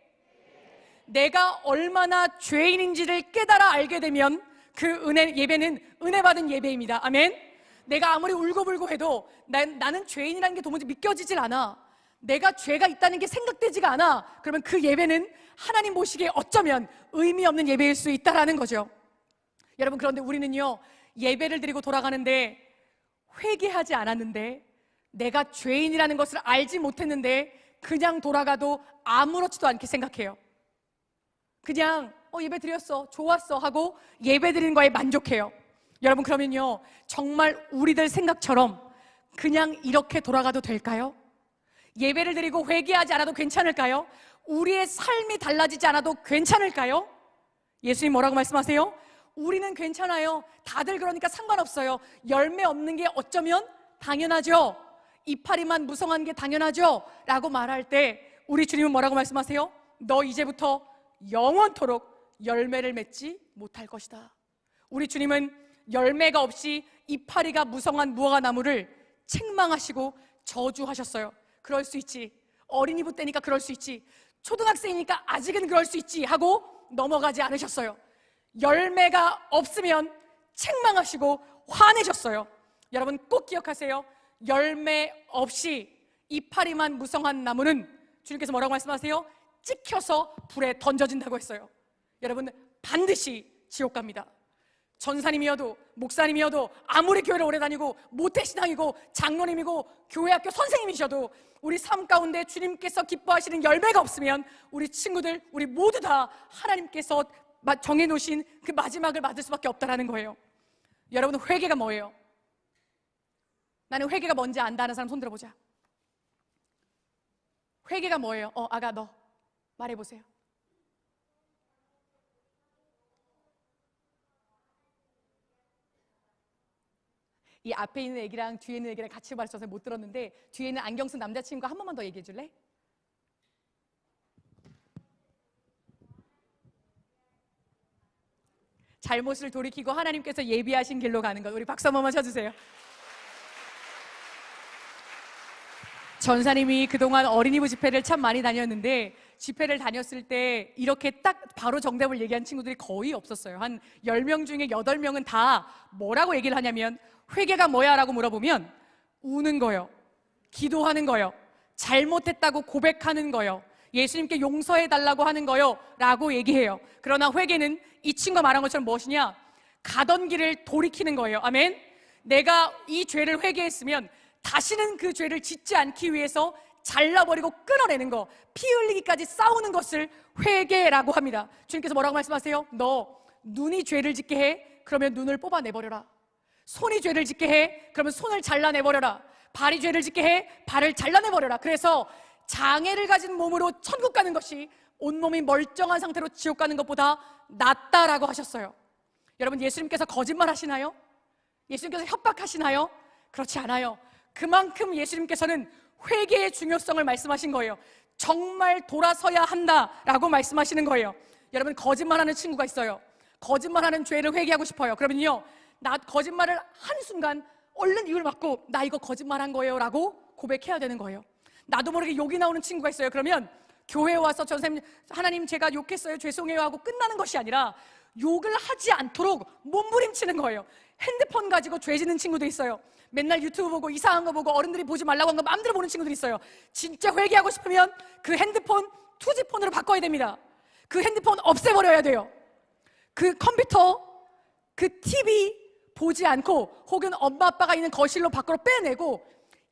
내가 얼마나 죄인인지를 깨달아 알게 되면 그 예배는 은혜 받은 예배입니다. 아멘. 내가 아무리 울고불고 해도 나는 죄인이라는 게 도무지 믿겨지질 않아. 내가 죄가 있다는 게 생각되지가 않아. 그러면 그 예배는 하나님 보시기에 어쩌면 의미 없는 예배일 수 있다라는 거죠. 여러분, 그런데 우리는요, 예배를 드리고 돌아가는데 회개하지 않았는데, 내가 죄인이라는 것을 알지 못했는데 그냥 돌아가도 아무렇지도 않게 생각해요. 그냥 예배 드렸어, 좋았어 하고 예배 드리는 거에 만족해요. 여러분, 그러면요 정말 우리들 생각처럼 그냥 이렇게 돌아가도 될까요? 예배를 드리고 회개하지 않아도 괜찮을까요? 우리의 삶이 달라지지 않아도 괜찮을까요? 예수님 뭐라고 말씀하세요? 우리는 괜찮아요. 다들 그러니까 상관없어요. 열매 없는 게 어쩌면 당연하죠. 이파리만 무성한 게 당연하죠 라고 말할 때 우리 주님은 뭐라고 말씀하세요? 너 이제부터 영원토록 열매를 맺지 못할 것이다. 우리 주님은 열매가 없이 이파리가 무성한 무화과 나무를 책망하시고 저주하셨어요. 그럴 수 있지, 어린이부 때니까 그럴 수 있지, 초등학생이니까 아직은 그럴 수 있지 하고 넘어가지 않으셨어요. 열매가 없으면 책망하시고 화내셨어요. 여러분 꼭 기억하세요. 열매 없이 이파리만 무성한 나무는 주님께서 뭐라고 말씀하세요? 찍혀서 불에 던져진다고 했어요. 여러분 반드시 지옥 갑니다. 전사님이어도 목사님이어도 아무리 교회를 오래 다니고 모태신앙이고 장로님이고 교회 학교 선생님이셔도 우리 삶 가운데 주님께서 기뻐하시는 열매가 없으면 우리 친구들, 우리 모두 다 하나님께서 정해놓으신 그 마지막을 맞을 수밖에 없다라는 거예요. 여러분 회개가 뭐예요? 나는 회개가 뭔지 안다는 사람 손 들어보자. 회개가 뭐예요? 아가 너 말해보세요. 이 앞에 있는 애기랑 뒤에 있는 애기랑 같이 말해서 못 들었는데 뒤에 있는 안경 쓴 남자친구가 한 번만 더 얘기해 줄래? 잘못을 돌이키고 하나님께서 예비하신 길로 가는 것. 우리 박수 한 번만 쳐주세요. 전사님이 그동안 어린이부 집회를 참 많이 다녔는데 집회를 다녔을 때 이렇게 딱 바로 정답을 얘기한 친구들이 거의 없었어요. 한 10명 중에 8명은 다 뭐라고 얘기를 하냐면 회개가 뭐야? 라고 물어보면 우는 거요, 기도하는 거요, 잘못했다고 고백하는 거요, 예수님께 용서해달라고 하는 거요 라고 얘기해요. 그러나 회개는 이 친구가 말한 것처럼 무엇이냐? 가던 길을 돌이키는 거예요. 아멘. 내가 이 죄를 회개했으면 다시는 그 죄를 짓지 않기 위해서 잘라버리고 끊어내는 거, 피 흘리기까지 싸우는 것을 회개라고 합니다. 주님께서 뭐라고 말씀하세요? 너 눈이 죄를 짓게 해? 그러면 눈을 뽑아내버려라. 손이 죄를 짓게 해? 그러면 손을 잘라내버려라. 발이 죄를 짓게 해? 발을 잘라내버려라. 그래서 장애를 가진 몸으로 천국 가는 것이 온몸이 멀쩡한 상태로 지옥 가는 것보다 낫다라고 하셨어요. 여러분, 예수님께서 거짓말 하시나요? 예수님께서 협박하시나요? 그렇지 않아요. 그만큼 예수님께서는 회개의 중요성을 말씀하신 거예요. 정말 돌아서야 한다라고 말씀하시는 거예요. 여러분, 거짓말하는 친구가 있어요. 거짓말하는 죄를 회개하고 싶어요. 그러면요, 나 거짓말을 하는 순간 얼른 이유를 막고 나 이거 거짓말한 거예요 라고 고백해야 되는 거예요. 나도 모르게 욕이 나오는 친구가 있어요. 그러면 교회에 와서 전사님, 하나님 제가 욕했어요, 죄송해요 하고 끝나는 것이 아니라 욕을 하지 않도록 몸부림치는 거예요. 핸드폰 가지고 죄 짓는 친구도 있어요. 맨날 유튜브 보고 이상한 거 보고 어른들이 보지 말라고 한 거 마음대로 보는 친구들이 있어요. 진짜 회개하고 싶으면 그 핸드폰 투지폰으로 바꿔야 됩니다. 그 핸드폰 없애버려야 돼요. 그 컴퓨터, 그 TV 보지 않고 혹은 엄마 아빠가 있는 거실로 밖으로 빼내고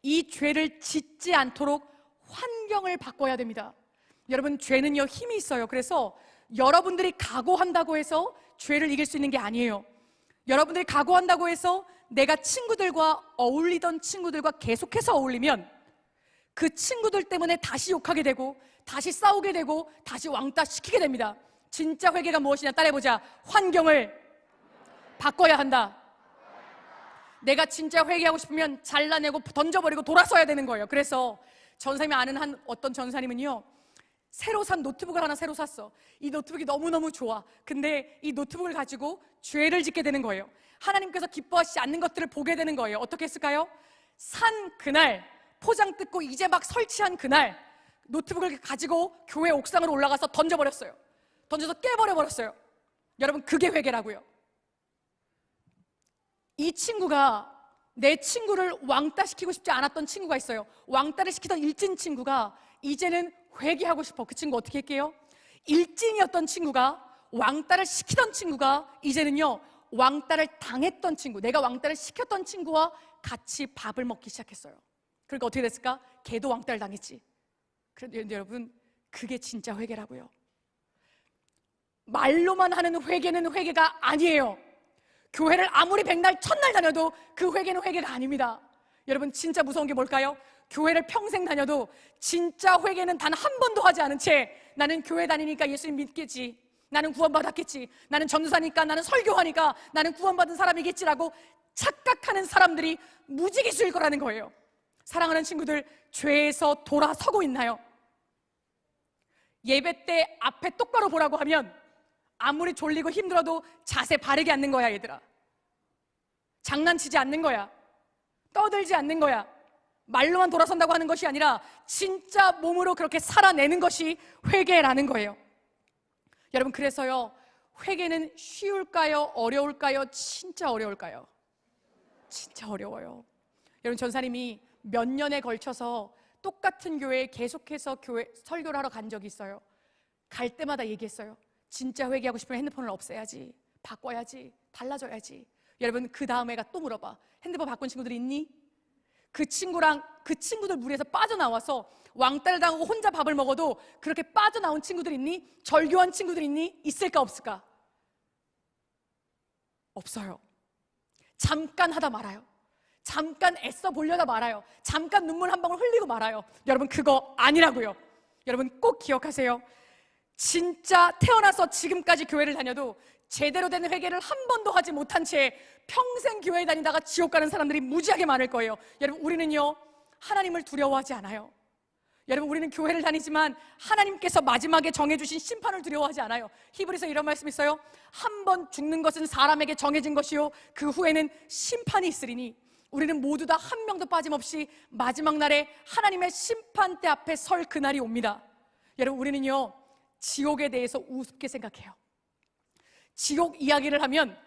이 죄를 짓지 않도록 환경을 바꿔야 됩니다. 여러분, 죄는요 힘이 있어요. 그래서 여러분들이 각오한다고 해서 죄를 이길 수 있는 게 아니에요. 여러분들이 각오한다고 해서 내가 친구들과 어울리던 친구들과 계속해서 어울리면 그 친구들 때문에 다시 욕하게 되고 다시 싸우게 되고 다시 왕따 시키게 됩니다. 진짜 회개가 무엇이냐 따라해보자. 환경을 바꿔야 한다. 내가 진짜 회개하고 싶으면 잘라내고 던져버리고 돌아서야 되는 거예요. 그래서 전사님이 아는 어떤 전사님은요, 새로 산 노트북을 하나 새로 샀어. 이 노트북이 너무너무 좋아. 근데 이 노트북을 가지고 죄를 짓게 되는 거예요. 하나님께서 기뻐하시지 않는 것들을 보게 되는 거예요. 어떻게 했을까요? 산 그날, 포장 뜯고 이제 막 설치한 그날 노트북을 가지고 교회 옥상으로 올라가서 던져버렸어요. 던져서 깨버려버렸어요. 여러분, 그게 회개라고요. 이 친구가, 내 친구를 왕따시키고 싶지 않았던 친구가 있어요. 왕따를 시키던 일진 친구가 이제는 회개하고 싶어. 그 친구 어떻게 할게요? 일진이었던 친구가, 왕따를 시키던 친구가 이제는요 왕따를 당했던 친구, 내가 왕따를 시켰던 친구와 같이 밥을 먹기 시작했어요. 그러니까 어떻게 됐을까? 걔도 왕따를 당했지. 그런데 여러분, 그게 진짜 회개라고요. 말로만 하는 회개는 회개가 아니에요. 교회를 아무리 백날 천날 다녀도 그 회개는 회개가 아닙니다. 여러분, 진짜 무서운 게 뭘까요? 교회를 평생 다녀도 진짜 회개는 단 한 번도 하지 않은 채 나는 교회 다니니까 예수님 믿겠지, 나는 구원받았겠지, 나는 전도사니까, 나는 설교하니까 나는 구원받은 사람이겠지라고 착각하는 사람들이 무지개수일 거라는 거예요. 사랑하는 친구들, 죄에서 돌아서고 있나요? 예배 때 앞에 똑바로 보라고 하면 아무리 졸리고 힘들어도 자세 바르게 앉는 거야. 얘들아, 장난치지 않는 거야. 떠들지 않는 거야. 말로만 돌아선다고 하는 것이 아니라 진짜 몸으로 그렇게 살아내는 것이 회개라는 거예요. 여러분, 그래서요, 회개는 쉬울까요? 어려울까요? 진짜 어려울까요? 진짜 어려워요. 여러분, 전사님이 몇 년에 걸쳐서 똑같은 교회에 계속해서 교회 설교를 하러 간 적이 있어요. 갈 때마다 얘기했어요. 진짜 회개하고 싶으면 핸드폰을 없애야지, 바꿔야지, 달라져야지. 여러분, 그 다음에가 또 물어봐. 핸드폰 바꾼 친구들 있니? 그 친구랑 그 친구들 무리에서 빠져나와서 왕따를 당하고 혼자 밥을 먹어도 그렇게 빠져나온 친구들 있니? 절교한 친구들 있니? 있을까 없을까? 없어요. 잠깐 하다 말아요. 잠깐 애써 보려다 말아요. 잠깐 눈물 한 방울 흘리고 말아요. 여러분, 그거 아니라고요. 여러분, 꼭 기억하세요. 진짜 태어나서 지금까지 교회를 다녀도 제대로 된 회개를 한 번도 하지 못한 채 평생 교회 다니다가 지옥 가는 사람들이 무지하게 많을 거예요. 여러분, 우리는요 하나님을 두려워하지 않아요. 여러분, 우리는 교회를 다니지만 하나님께서 마지막에 정해주신 심판을 두려워하지 않아요. 히브리서 이런 말씀 있어요. 한 번 죽는 것은 사람에게 정해진 것이요 그 후에는 심판이 있으리니 우리는 모두 다 한 명도 빠짐없이 마지막 날에 하나님의 심판대 앞에 설 그날이 옵니다. 여러분, 우리는요 지옥에 대해서 우습게 생각해요. 지옥 이야기를 하면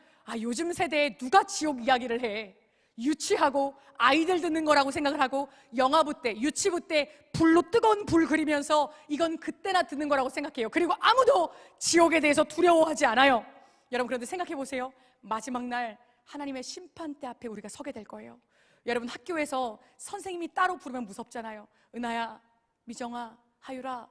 요즘 세대에 누가 지옥 이야기를 해? 유치하고 아이들 듣는 거라고 생각을 하고, 영화부 때, 유치부 때 불로 뜨거운 불 그리면서 이건 그때나 듣는 거라고 생각해요. 그리고 아무도 지옥에 대해서 두려워하지 않아요. 여러분, 그런데 생각해 보세요. 마지막 날 하나님의 심판대 앞에 우리가 서게 될 거예요. 여러분, 학교에서 선생님이 따로 부르면 무섭잖아요. 은하야, 미정아, 하율아,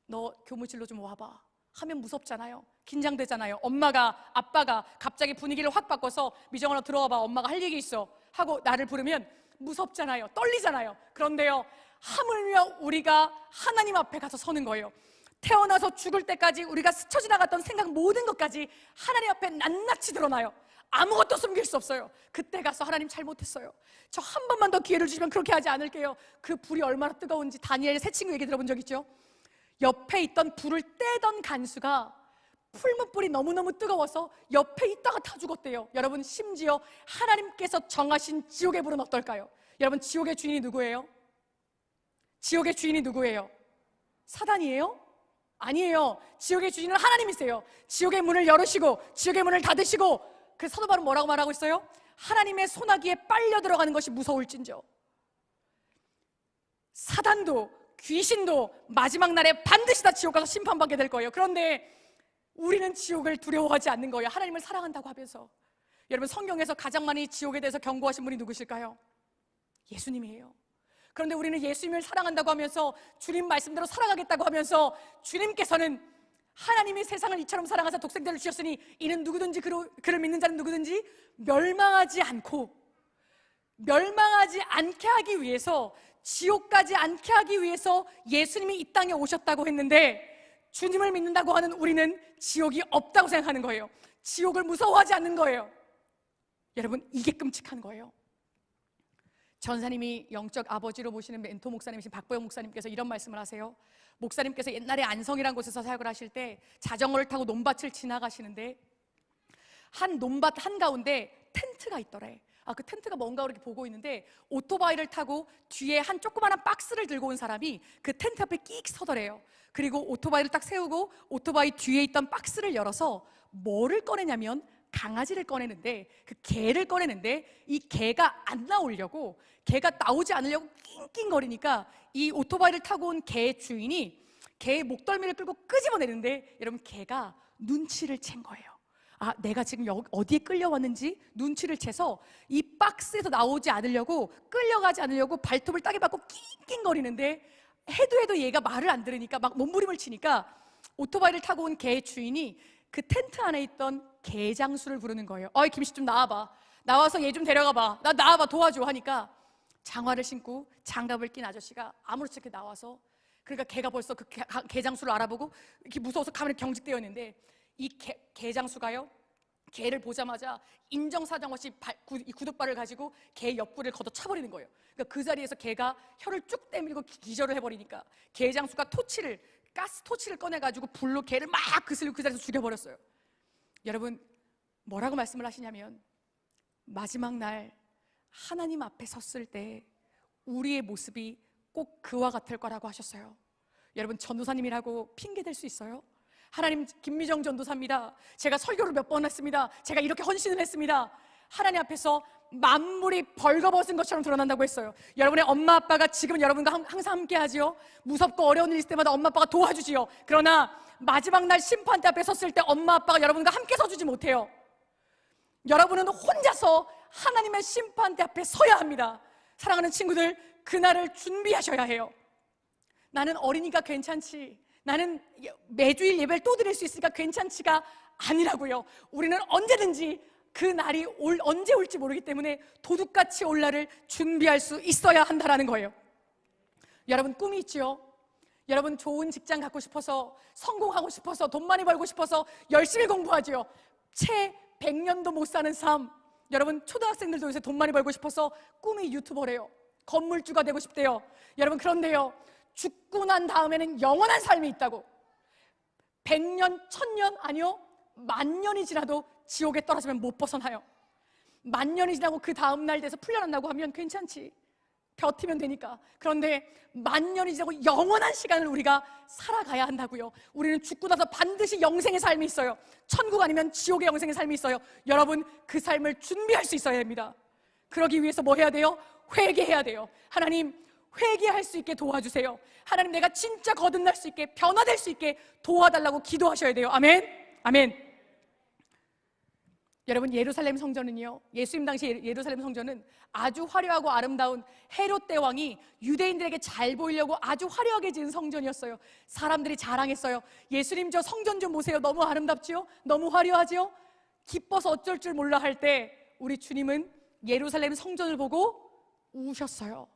너 교무실로 좀 와봐 하면 무섭잖아요. 긴장되잖아요. 엄마가, 아빠가 갑자기 분위기를 확 바꿔서 미정아 너 들어와봐, 엄마가 할 얘기 있어 하고 나를 부르면 무섭잖아요. 떨리잖아요. 그런데요, 하물며 우리가 하나님 앞에 가서 서는 거예요. 태어나서 죽을 때까지 우리가 스쳐 지나갔던 생각 모든 것까지 하나님 앞에 낱낱이 드러나요. 아무것도 숨길 수 없어요. 그때 가서 하나님 잘못했어요, 저 한 번만 더 기회를 주시면 그렇게 하지 않을게요. 그 불이 얼마나 뜨거운지 다니엘 새 친구 얘기 들어본 적 있죠? 옆에 있던 불을 떼던 간수가 풀무불이 너무너무 뜨거워서 옆에 있다가 다 죽었대요. 여러분, 심지어 하나님께서 정하신 지옥의 불은 어떨까요? 여러분, 지옥의 주인이 누구예요? 지옥의 주인이 누구예요? 사단이에요? 아니에요. 지옥의 주인은 하나님이세요. 지옥의 문을 열으시고 지옥의 문을 닫으시고, 그 사도 바울은 뭐라고 말하고 있어요? 하나님의 소나기에 빨려 들어가는 것이 무서울진저. 사단도 귀신도 마지막 날에 반드시 다 지옥 가서 심판받게 될 거예요. 그런데 우리는 지옥을 두려워하지 않는 거예요. 하나님을 사랑한다고 하면서. 여러분, 성경에서 가장 많이 지옥에 대해서 경고하신 분이 누구실까요? 예수님이에요. 그런데 우리는 예수님을 사랑한다고 하면서, 주님 말씀대로 살아가겠다고 하면서, 주님께서는 하나님이 세상을 이처럼 사랑하사 독생자를 주셨으니 이는 누구든지 그를 믿는 자는 누구든지 멸망하지 않게 하기 위해서, 지옥까지 않게 하기 위해서 예수님이 이 땅에 오셨다고 했는데, 주님을 믿는다고 하는 우리는 지옥이 없다고 생각하는 거예요. 지옥을 무서워하지 않는 거예요. 여러분, 이게 끔찍한 거예요. 전사님이 영적 아버지로 모시는 멘토 목사님이신 박보영 목사님께서 이런 말씀을 하세요. 목사님께서 옛날에 안성이라는 곳에서 사역을 하실 때 자전거를 타고 논밭을 지나가시는데 한 논밭 한가운데 텐트가 있더래. 그 텐트가 뭔가 그렇게 보고 있는데 오토바이를 타고 뒤에 한 조그마한 박스를 들고 온 사람이 그 텐트 앞에 끽 서더래요. 그리고 오토바이를 딱 세우고 오토바이 뒤에 있던 박스를 열어서 뭐를 꺼내냐면 강아지를 꺼내는데, 그 개를 꺼내는데 이 개가 안 나오려고, 개가 나오지 않으려고 낑낑거리니까 이 오토바이를 타고 온 개 주인이 개의 목덜미를 끌고 끄집어내는데, 여러분, 개가 눈치를 챈 거예요. 내가 지금 어디에 끌려왔는지 눈치를 채서 이 박스에서 나오지 않으려고, 끌려가지 않으려고 발톱을 따게 받고 낑낑거리는데, 해도 얘가 말을 안 들으니까 막 몸부림을 치니까 오토바이를 타고 온 개의 주인이 그 텐트 안에 있던 개장수를 부르는 거예요. 김씨 좀 나와봐, 나와서 얘 좀 데려가봐, 나와봐, 도와줘 하니까 장화를 신고 장갑을 낀 아저씨가 아무렇지 않게 나와서, 그러니까 개가 벌써 그 개장수를 알아보고 이렇게 무서워서 가만히 경직되어 있는데, 이 개장수가요, 개를 보자마자 인정사정 없이 이 구둣발을 가지고 개 옆구리를 걷어 차버리는 거예요. 그러니까 그 자리에서 개가 혀를 쭉 내밀고 기절을 해버리니까 개장수가 가스 토치를 꺼내가지고 불로 개를 막 그슬리고 그 자리에서 죽여버렸어요. 여러분, 뭐라고 말씀을 하시냐면, 마지막 날 하나님 앞에 섰을 때 우리의 모습이 꼭 그와 같을 거라고 하셨어요. 여러분, 전도사님이라고 핑계댈 수 있어요? 하나님, 김미정 전도사입니다, 제가 설교를 몇 번 했습니다, 제가 이렇게 헌신을 했습니다. 하나님 앞에서 만물이 벌거벗은 것처럼 드러난다고 했어요. 여러분의 엄마 아빠가 지금 여러분과 항상 함께 하지요. 무섭고 어려운 일 있을 때마다 엄마 아빠가 도와주지요. 그러나 마지막 날 심판대 앞에 섰을 때 엄마 아빠가 여러분과 함께 서주지 못해요. 여러분은 혼자서 하나님의 심판대 앞에 서야 합니다. 사랑하는 친구들, 그날을 준비하셔야 해요. 나는 어리니까 괜찮지, 나는 매주일 예배를 또 드릴 수 있으니까 괜찮지가 아니라고요. 우리는 언제든지 그 날이 언제 올지 모르기 때문에 도둑같이 올 날을 준비할 수 있어야 한다라는 거예요. 여러분, 꿈이 있지요? 여러분, 좋은 직장 갖고 싶어서, 성공하고 싶어서, 돈 많이 벌고 싶어서 열심히 공부하지요. 채 100년도 못 사는 삶. 여러분, 초등학생들도 요새 돈 많이 벌고 싶어서 꿈이 유튜버래요. 건물주가 되고 싶대요. 여러분, 그런데요, 죽고 난 다음에는 영원한 삶이 있다고. 100년, 1000년, 아니요, 10,000년이 지나도 지옥에 떨어지면 못 벗어나요. 만 년이 지나고 그 다음 날 돼서 풀려난다고 하면 괜찮지, 버티면 되니까. 그런데 만 년이 지나고 영원한 시간을 우리가 살아가야 한다고요. 우리는 죽고 나서 반드시 영생의 삶이 있어요. 천국 아니면 지옥의 영생의 삶이 있어요. 여러분, 그 삶을 준비할 수 있어야 됩니다. 그러기 위해서 뭐 해야 돼요? 회개해야 돼요. 하나님, 회개할 수 있게 도와주세요. 하나님, 내가 진짜 거듭날 수 있게, 변화될 수 있게 도와달라고 기도하셔야 돼요. 아멘. 아멘. 여러분, 예루살렘 성전은요, 예수님 당시 예루살렘 성전은 아주 화려하고 아름다운 헤롯 대왕이 유대인들에게 잘 보이려고 아주 화려하게 지은 성전이었어요. 사람들이 자랑했어요. 예수님, 저 성전 좀 보세요. 너무 아름답지요? 너무 화려하지요? 기뻐서 어쩔 줄 몰라 할 때 우리 주님은 예루살렘 성전을 보고 우셨어요.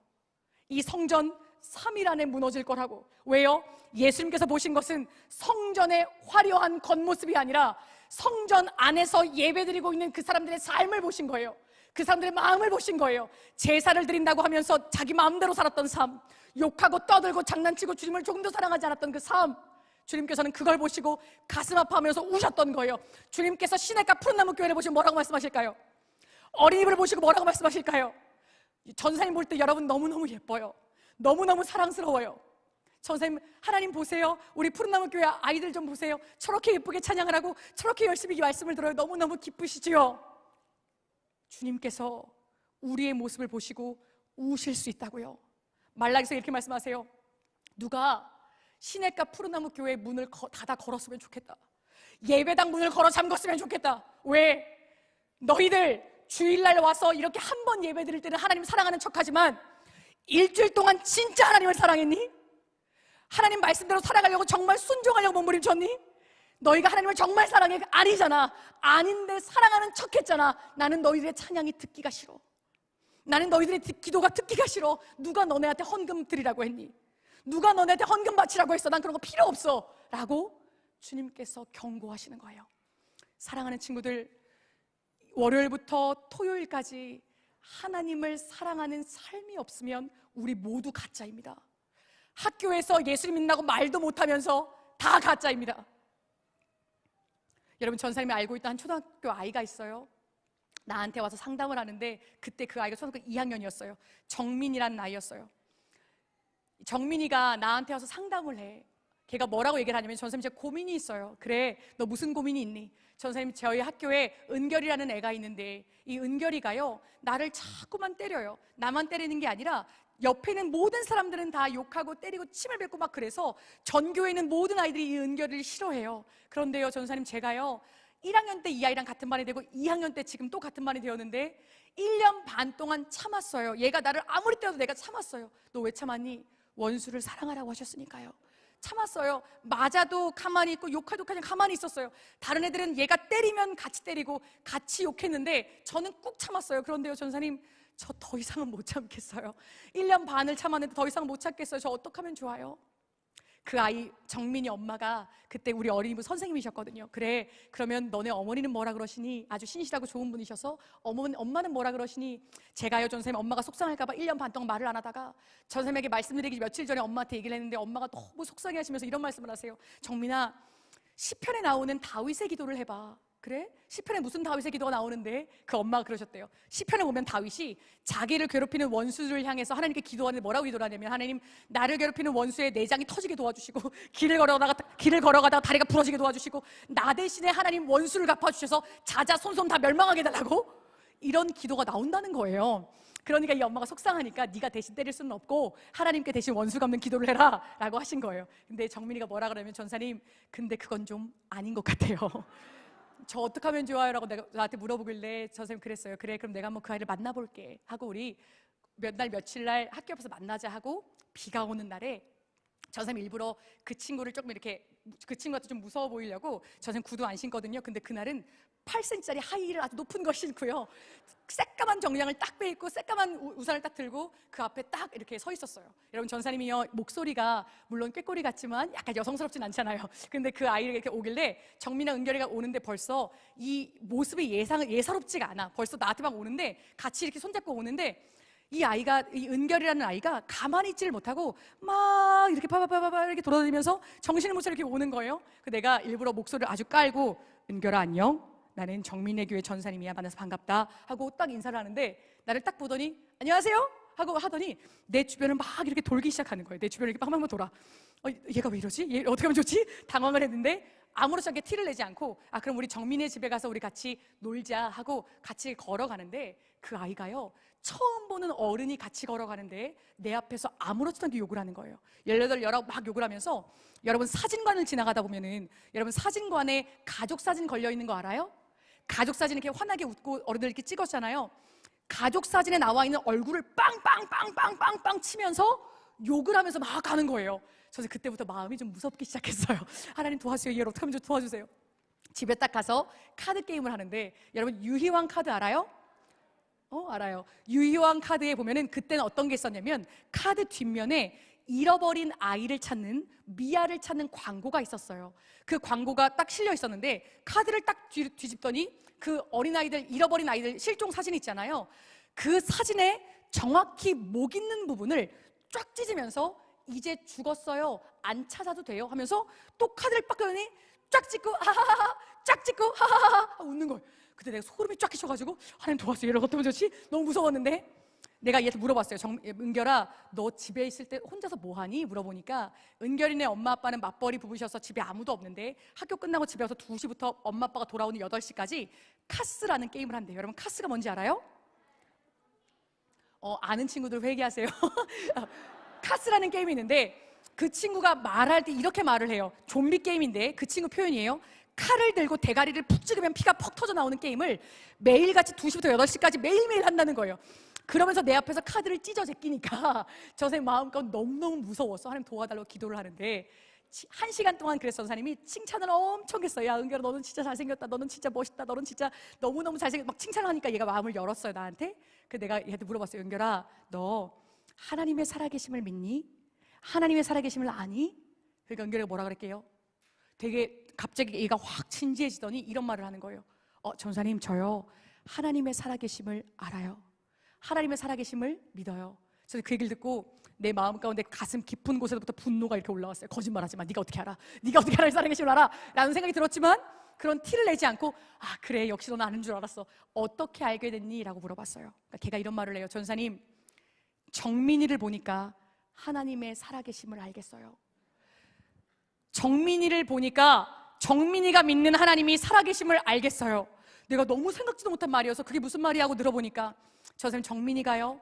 이 성전 3일 안에 무너질 거라고. 왜요? 예수님께서 보신 것은 성전의 화려한 겉모습이 아니라 성전 안에서 예배드리고 있는 그 사람들의 삶을 보신 거예요. 그 사람들의 마음을 보신 거예요. 제사를 드린다고 하면서 자기 마음대로 살았던 삶, 욕하고 떠들고 장난치고 주님을 조금 더 사랑하지 않았던 그 삶, 주님께서는 그걸 보시고 가슴 아파하면서 우셨던 거예요. 주님께서 시냇가 푸른나무 교회를 보시고 뭐라고 말씀하실까요? 어린이집을 보시고 뭐라고 말씀하실까요? 전사님 볼 때 여러분 너무너무 예뻐요. 너무너무 사랑스러워요. 전사님, 하나님 보세요. 우리 푸른나무 교회 아이들 좀 보세요. 저렇게 예쁘게 찬양을 하고 저렇게 열심히 말씀을 들어요. 너무너무 기쁘시지요? 주님께서 우리의 모습을 보시고 우실 수 있다고요. 말라기서 이렇게 말씀하세요. 누가 시냇가 푸른나무 교회 문을 닫아 걸었으면 좋겠다. 예배당 문을 걸어 잠궜으면 좋겠다. 왜? 너희들 주일날 와서 이렇게 한 번 예배 드릴 때는 하나님 사랑하는 척하지만 일주일 동안 진짜 하나님을 사랑했니? 하나님 말씀대로 살아가려고 정말 순종하려고 몸부림쳤니? 너희가 하나님을 정말 사랑해? 아니잖아. 아닌데 사랑하는 척했잖아. 나는 너희들의 찬양이 듣기가 싫어. 나는 너희들의 기도가 듣기가 싫어. 누가 너네한테 헌금 드리라고 했니? 누가 너네한테 헌금 바치라고 했어? 난 그런 거 필요 없어 라고 주님께서 경고하시는 거예요. 사랑하는 친구들, 월요일부터 토요일까지 하나님을 사랑하는 삶이 없으면 우리 모두 가짜입니다. 학교에서 예수님 믿는다고 말도 못하면서 다 가짜입니다. 여러분, 전사님이 알고 있던 한 초등학교 아이가 있어요. 나한테 와서 상담을 하는데 그때 그 아이가 초등학교 2학년이었어요. 정민이라는 아이였어요. 정민이가 나한테 와서 상담을 해. 걔가 뭐라고 얘기를 하냐면, 전사님, 제가 고민이 있어요. 그래, 너 무슨 고민이 있니? 전사님, 저희 학교에 은결이라는 애가 있는데 이 은결이가요, 나를 자꾸만 때려요. 나만 때리는 게 아니라 옆에 있는 모든 사람들은 다 욕하고 때리고 침을 뱉고 막 그래서 전교에 있는 모든 아이들이 이 은결이를 싫어해요. 그런데요, 전사님, 제가요 1학년 때 이 아이랑 같은 반이 되고 2학년 때 지금 또 같은 반이 되었는데 1년 반 동안 참았어요. 얘가 나를 아무리 때려도 내가 참았어요. 너 왜 참았니? 원수를 사랑하라고 하셨으니까요. 참았어요. 맞아도 가만히 있고 욕해도 그냥 가만히 있었어요. 다른 애들은 얘가 때리면 같이 때리고 같이 욕했는데 저는 꾹 참았어요. 그런데요, 전사님, 저 더 이상은 못 참겠어요. 1년 반을 참았는데 더 이상 못 참겠어요. 저 어떻게 하면 좋아요? 그 아이 정민이 엄마가 그때 우리 어린이부 선생님이셨거든요. 그래, 그러면 너네 어머니는 뭐라 그러시니? 아주 신실하고 좋은 분이셔서 엄마는 뭐라 그러시니? 제가요, 전선생님, 엄마가 속상할까 봐 1년 반 동안 말을 안 하다가 전선생님에게 말씀드리기 며칠 전에 엄마한테 얘기를 했는데 엄마가 너무 속상해 하시면서 이런 말씀을 하세요. 정민아, 시편에 나오는 다윗의 기도를 해봐. 그래? 시편에 무슨 다윗의 기도가 나오는데? 그 엄마가 그러셨대요. 시편에 보면 다윗이 자기를 괴롭히는 원수를 향해서 하나님께 기도하는데 뭐라고 기도를 하냐면, 하나님, 나를 괴롭히는 원수의 내장이 터지게 도와주시고 길을 걸어가다가 다리가 부러지게 도와주시고 나 대신에 하나님 원수를 갚아주셔서 자자손손 다 멸망하게 해달라고, 이런 기도가 나온다는 거예요. 그러니까 이 엄마가 속상하니까 네가 대신 때릴 수는 없고 하나님께 대신 원수 갚는 기도를 해라 라고 하신 거예요. 근데 정민이가 뭐라 그러면, 전사님, 근데 그건 좀 아닌 것 같아요. 저 어떻게 하면 좋아요? 라고 나한테 물어보길래 선생님 그랬어요. 그래, 그럼 내가 한번 그 아이를 만나볼게 하고 우리 며칠 날 학교 앞에서 만나자 하고 비가 오는 날에 선생님 일부러 그 친구를 조금 이렇게, 그 친구한테 좀 무서워 보이려고 선생님 구두 안 신거든요. 근데 그날은 8cm짜리 하이힐을 아주 높은 걸 신고요, 새까만 정장을 딱 빼입고 새까만 우산을 딱 들고 그 앞에 딱 이렇게 서 있었어요. 여러분, 전사님이요, 목소리가 물론 꾀꼬리 같지만 약간 여성스럽진 않잖아요. 근데 그 아이를 이렇게 오길래 정민아, 은결이가 오는데 벌써 이 모습이 예사롭지가 않아. 벌써 나한테 막 오는데 같이 이렇게 손잡고 오는데 이 아이가, 이 은결이라는 아이가 가만히 있지를 못하고 막 이렇게 파파파파 이렇게 돌아다니면서 정신을 못 차리게 이렇게 오는 거예요. 그 내가 일부러 목소리를 아주 깔고, 은결아 안녕, 나는 정민의 교회 전사님이야. 만나서 반갑다 하고 딱 인사를 하는데 나를 딱 보더니 안녕하세요 하고 하더니 내 주변을 막 이렇게 돌기 시작하는 거예요. 내 주변을 이렇게 빵빵빵 돌아. 얘가 왜 이러지? 얘 어떻게 하면 좋지? 당황을 했는데 아무렇지 않게 티를 내지 않고 그럼 우리 정민의 집에 가서 우리 같이 놀자 하고 같이 걸어가는데 그 아이가요, 처음 보는 어른이 같이 걸어가는데 내 앞에서 아무렇지도 않게 욕을 하는 거예요. 18, 19 막 욕을 하면서, 여러분 사진관을 지나가다 보면은 여러분 사진관에 가족 사진 걸려 있는 거 알아요? 가족 사진 이렇게 환하게 웃고 어른들 이렇게 찍었잖아요. 가족 사진에 나와 있는 얼굴을 빵빵빵빵빵빵 치면서 욕을 하면서 막 가는 거예요. 저는 그때부터 마음이 좀 무섭기 시작했어요. 하나님 도와주세요. 얘를 어떻게 하면 좀 도와주세요. 집에 딱 가서 카드 게임을 하는데, 여러분 유희왕 카드 알아요? 알아요. 유희왕 카드에 보면은 그때는 어떤 게 있었냐면 카드 뒷면에 잃어버린 아이를 찾는, 미아를 찾는 광고가 있었어요. 그 광고가 딱 실려 있었는데 카드를 딱 뒤집더니 그 어린아이들, 잃어버린 아이들 실종 사진 있잖아요. 그 사진에 정확히 목 있는 부분을 쫙 찢으면서 이제 죽었어요, 안 찾아도 돼요 하면서 또 카드를 빡 끄더니 쫙 찍고 하하하, 쫙 찍고 하하하 웃는 거예요. 그때 내가 소름이 쫙 끼쳐가지고 하나님 도와주세요. 얘를 어떻게 하면 좋지? 너무 무서웠는데 내가 얘한테 물어봤어요. 은결아, 너 집에 있을 때 혼자서 뭐하니? 물어보니까 은결이네 엄마 아빠는 맞벌이 부부셔서 집에 아무도 없는데 학교 끝나고 집에 와서 2시부터 엄마 아빠가 돌아오는 8시까지 카스라는 게임을 한대요. 여러분 카스가 뭔지 알아요? 아는 친구들 회개하세요. 카스라는 게임이 있는데 그 친구가 말할 때 이렇게 말을 해요. 좀비 게임인데 그 친구 표현이에요. 칼을 들고 대가리를 푹 찍으면 피가 퍽 터져 나오는 게임을 매일같이 2시부터 8시까지 매일매일 한다는 거예요. 그러면서 내 앞에서 카드를 찢어 제끼니까 저 선생님 마음가운데 너무너무 무서웠어. 하나님 도와달라고 기도를 하는데 1시간 동안 그래서 선생님이 칭찬을 엄청 했어요. 야 은결아, 너는 진짜 잘생겼다, 너는 진짜 멋있다, 너는 진짜 너무너무 잘생겼다 막 칭찬을 하니까 얘가 마음을 열었어요 나한테. 그래서 내가 얘한테 물어봤어요. 은결아, 너 하나님의 살아계심을 믿니? 하나님의 살아계심을 아니? 그러니까 은결이가 뭐라 그랬게요? 되게 갑자기 얘가 확 진지해지더니 이런 말을 하는 거예요. 전사님, 저요 하나님의 살아계심을 알아요. 하나님의 살아계심을 믿어요. 저는 그 얘기를 듣고 내 마음 가운데 가슴 깊은 곳에서부터 분노가 이렇게 올라왔어요. 거짓말하지 마. 네가 어떻게 알아? 네가 어떻게 하나님의 살아계심을 알아? 라는 생각이 들었지만 그런 티를 내지 않고 그래, 역시 너는 아는 줄 알았어. 어떻게 알게 됐니? 라고 물어봤어요. 그러니까 걔가 이런 말을 해요. 전사님, 정민이를 보니까 하나님의 살아계심을 알겠어요. 정민이를 보니까 정민이가 믿는 하나님이 살아계심을 알겠어요. 내가 너무 생각지도 못한 말이어서 그게 무슨 말이야 하고 들어보니까 저 선생님, 정민이가요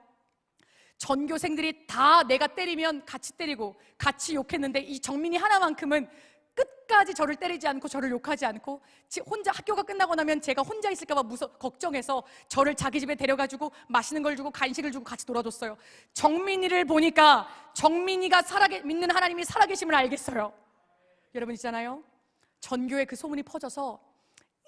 전교생들이 다 내가 때리면 같이 때리고 같이 욕했는데 이 정민이 하나만큼은 끝까지 저를 때리지 않고 저를 욕하지 않고 혼자 학교가 끝나고 나면 제가 혼자 있을까 봐 걱정해서 저를 자기 집에 데려가지고 맛있는 걸 주고 간식을 주고 같이 놀아줬어요. 정민이를 보니까 정민이가 믿는 하나님이 살아계심을 알겠어요. 여러분 있잖아요, 전교에 그 소문이 퍼져서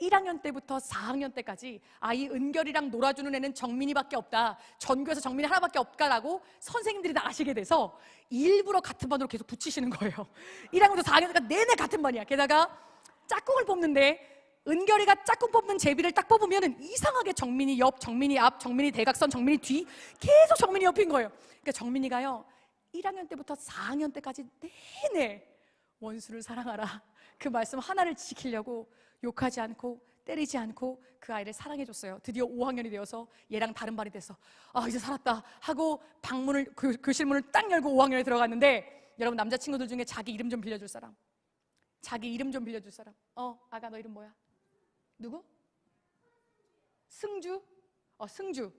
1학년 때부터 4학년 때까지 이 은결이랑 놀아주는 애는 정민이밖에 없다, 전교에서 정민이 하나밖에 없다라고 선생님들이 다 아시게 돼서 일부러 같은 반으로 계속 붙이시는 거예요. 1학년부터 4학년까지 내내 같은 반이야. 게다가 짝꿍을 뽑는데 은결이가 짝꿍 뽑는 제비를 딱 뽑으면 이상하게 정민이 옆, 정민이 앞, 정민이 대각선, 정민이 뒤, 계속 정민이 옆인 거예요. 그러니까 정민이가요 1학년 때부터 4학년 때까지 내내 원수를 사랑하라, 그 말씀 하나를 지키려고 욕하지 않고 때리지 않고 그 아이를 사랑해줬어요. 드디어 5학년이 되어서 얘랑 다른 반이 됐어. 이제 살았다 하고 방문을, 교실문을 딱 열고 5학년에 들어갔는데, 여러분 남자친구들 중에 자기 이름 좀 빌려줄 사람, 자기 이름 좀 빌려줄 사람. 아가 너 이름 뭐야? 누구? 승주? 승주.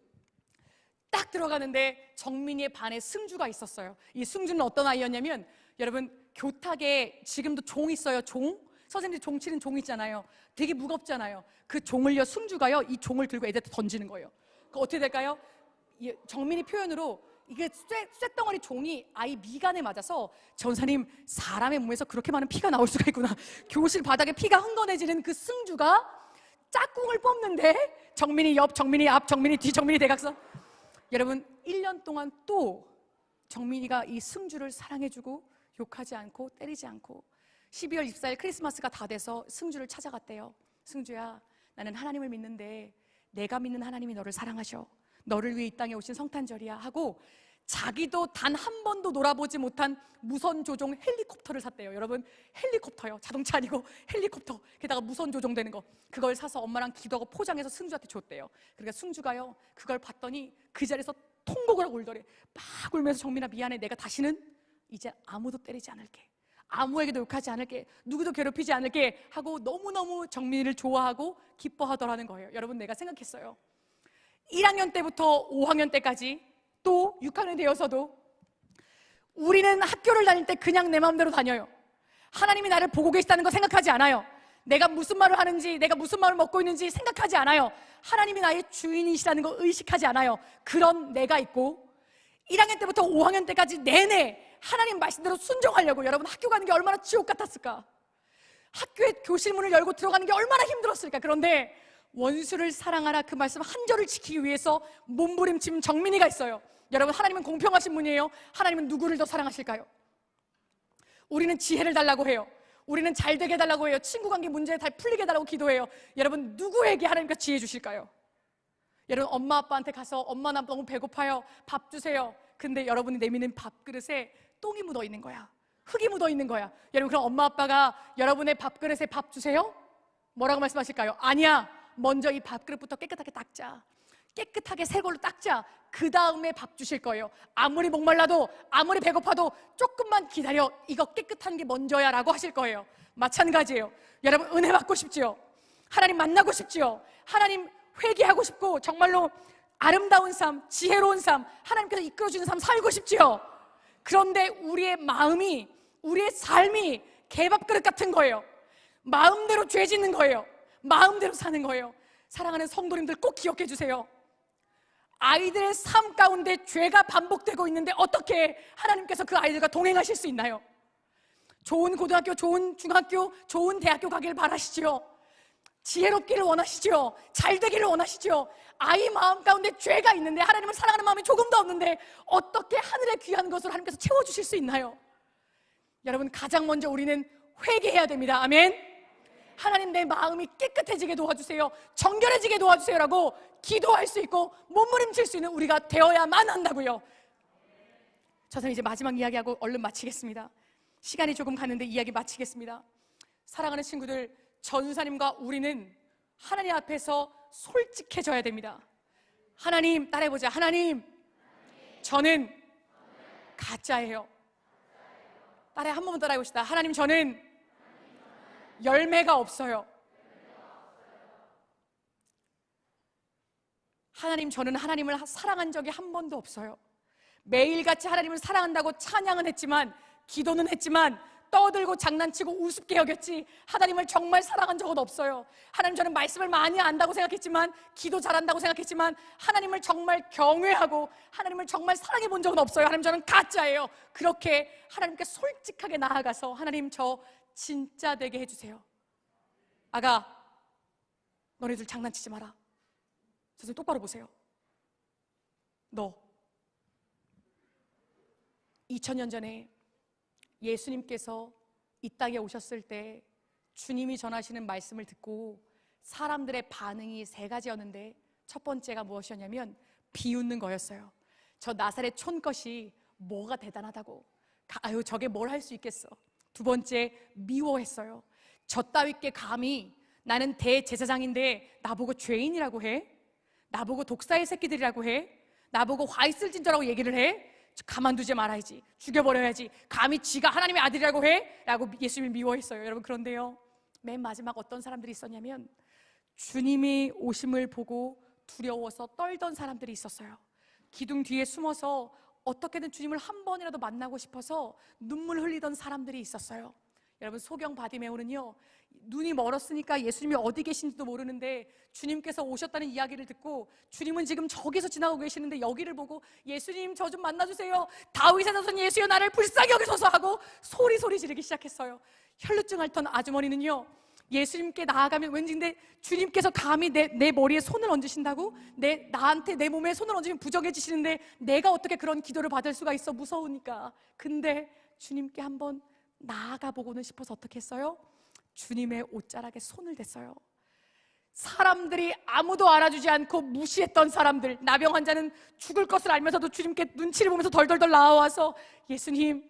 딱 들어가는데 정민이의 반에 승주가 있었어요. 이 승주는 어떤 아이였냐면, 여러분 교탁에 지금도 종 있어요. 종? 선생님들이 종 치는 종 있잖아요. 되게 무겁잖아요. 그 종을요, 승주가요 이 종을 들고 애들한테 던지는 거예요. 그 어떻게 될까요? 정민이 표현으로 이게 쇳덩어리 종이 아이 미간에 맞아서, 전사님 사람의 몸에서 그렇게 많은 피가 나올 수가 있구나. 교실 바닥에 피가 흥건해지는 그 승주가 짝꿍을 뽑는데 정민이 옆, 정민이 앞, 정민이 뒤, 정민이 대각선. 여러분 1년 동안 또 정민이가 이 승주를 사랑해주고 욕하지 않고 때리지 않고 12월 24일 크리스마스가 다 돼서 승주를 찾아갔대요. 승주야, 나는 하나님을 믿는데 내가 믿는 하나님이 너를 사랑하셔. 너를 위해 이 땅에 오신 성탄절이야 하고 자기도 단 한 번도 놀아보지 못한 무선 조종 헬리콥터를 샀대요. 여러분, 헬리콥터요. 자동차 아니고 헬리콥터. 게다가 무선 조종되는 거. 그걸 사서 엄마랑 기도하고 포장해서 승주한테 줬대요. 그러니까 승주가요, 그걸 봤더니 그 자리에서 통곡을 하고 울더래. 막 울면서 정민아 미안해. 내가 다시는 이제 아무도 때리지 않을게. 아무에게도 욕하지 않을게. 누구도 괴롭히지 않을게. 하고 너무너무 정민이를 좋아하고 기뻐하더라는 거예요. 여러분, 내가 생각했어요. 1학년 때부터 5학년 때까지 또 6학년 되어서도 우리는 학교를 다닐 때 그냥 내 마음대로 다녀요. 하나님이 나를 보고 계시다는 거 생각하지 않아요. 내가 무슨 말을 하는지, 내가 무슨 말을 먹고 있는지 생각하지 않아요. 하나님이 나의 주인이시라는 거 의식하지 않아요. 그런 내가 있고, 1학년 때부터 5학년 때까지 내내 하나님 말씀대로 순종하려고, 여러분 학교 가는 게 얼마나 지옥 같았을까? 학교에 교실 문을 열고 들어가는 게 얼마나 힘들었을까? 그런데 원수를 사랑하라 그 말씀 한 절을 지키기 위해서 몸부림치는 정민이가 있어요. 여러분, 하나님은 공평하신 분이에요. 하나님은 누구를 더 사랑하실까요? 우리는 지혜를 달라고 해요. 우리는 잘 되게 해달라고 해요. 친구 관계 문제 잘 풀리게 해달라고 기도해요. 여러분, 누구에게 하나님께서 지혜 주실까요? 여러분, 엄마 아빠한테 가서 엄마 나 너무 배고파요, 밥 주세요. 근데 여러분이 내미는 밥그릇에 똥이 묻어 있는 거야. 흙이 묻어 있는 거야. 여러분, 그럼 엄마 아빠가 여러분의 밥그릇에 밥 주세요? 뭐라고 말씀하실까요? 아니야, 먼저 이 밥그릇부터 깨끗하게 닦자. 깨끗하게 새 걸로 닦자. 그 다음에 밥 주실 거예요. 아무리 목말라도, 아무리 배고파도 조금만 기다려. 이거 깨끗한 게 먼저야 라고 하실 거예요. 마찬가지예요. 여러분, 은혜 받고 싶지요? 하나님 만나고 싶지요? 하나님 회개하고 싶고 정말로 아름다운 삶, 지혜로운 삶, 하나님께서 이끌어주는 삶 살고 싶지요? 그런데 우리의 마음이, 우리의 삶이 개밥그릇 같은 거예요. 마음대로 죄 짓는 거예요. 마음대로 사는 거예요. 사랑하는 성도님들, 꼭 기억해 주세요. 아이들의 삶 가운데 죄가 반복되고 있는데 어떻게 하나님께서 그 아이들과 동행하실 수 있나요? 좋은 고등학교, 좋은 중학교, 좋은 대학교 가길 바라시지요. 지혜롭기를 원하시지요. 잘 되기를 원하시지요. 아이 마음 가운데 죄가 있는데, 하나님을 사랑하는 마음이 조금도 없는데 어떻게 하늘의 귀한 것으로 하나님께서 채워주실 수 있나요? 여러분, 가장 먼저 우리는 회개해야 됩니다. 아멘. 하나님, 내 마음이 깨끗해지게 도와주세요. 정결해지게 도와주세요 라고 기도할 수 있고 몸부림칠 수 있는 우리가 되어야만 한다고요. 저는 이제 마지막 이야기하고 얼른 마치겠습니다. 시간이 조금 가는데 이야기 마치겠습니다. 사랑하는 친구들, 전사님과 우리는 하나님 앞에서 솔직해져야 됩니다. 하나님, 따라해보자. 하나님, 저는 가짜예요. 따라해, 한 번만 따라해봅시다. 하나님, 저는 열매가 없어요. 하나님, 저는 하나님을 사랑한 적이 한 번도 없어요. 매일같이 하나님을 사랑한다고 찬양은 했지만, 기도는 했지만, 떠들고 장난치고 우습게 여겼지 하나님을 정말 사랑한 적은 없어요. 하나님, 저는 말씀을 많이 안다고 생각했지만, 기도 잘한다고 생각했지만, 하나님을 정말 경외하고 하나님을 정말 사랑해 본 적은 없어요. 하나님, 저는 가짜예요. 그렇게 하나님께 솔직하게 나아가서, 하나님, 저 진짜 되게 해주세요. 아가, 너네들 장난치지 마라. 선생님, 똑바로 보세요. 너 2000년 전에 예수님께서 이 땅에 오셨을 때 주님이 전하시는 말씀을 듣고 사람들의 반응이 세 가지였는데, 첫 번째가 무엇이었냐면 비웃는 거였어요. 저 나사렛 촌것이 뭐가 대단하다고, 아유 저게 뭘 할 수 있겠어. 두 번째, 미워했어요. 저 따위께 감히, 나는 대제사장인데 나보고 죄인이라고 해? 나보고 독사의 새끼들이라고 해? 나보고 화 있을 진저라고 얘기를 해? 가만두지 말아야지, 죽여버려야지, 감히 지가 하나님의 아들이라고 해? 라고 예수님이 미워했어요. 여러분, 그런데요, 맨 마지막 어떤 사람들이 있었냐면 주님이 오심을 보고 두려워서 떨던 사람들이 있었어요. 기둥 뒤에 숨어서 어떻게든 주님을 한 번이라도 만나고 싶어서 눈물 흘리던 사람들이 있었어요. 여러분, 소경 바디메오는요, 눈이 멀었으니까 예수님이 어디 계신지도 모르는데 주님께서 오셨다는 이야기를 듣고, 주님은 지금 저기서 지나가고 계시는데 여기를 보고 예수님 저 좀 만나주세요, 다윗의 자손 예수여 나를 불쌍히 여기소서 하고 소리 지르기 시작했어요. 혈루증 앓던 아주머니는요, 예수님께 나아가면 왠지, 근데 주님께서 감히 내 머리에 손을 얹으신다고? 나한테 내 몸에 손을 얹으면 부정해지시는데 내가 어떻게 그런 기도를 받을 수가 있어, 무서우니까. 근데 주님께 한번 나아가 보고는 싶어서 어떻게 했어요? 주님의 옷자락에 손을 댔어요. 사람들이 아무도 알아주지 않고 무시했던 사람들, 나병 환자는 죽을 것을 알면서도 주님께 눈치를 보면서 덜덜덜 나와서 예수님,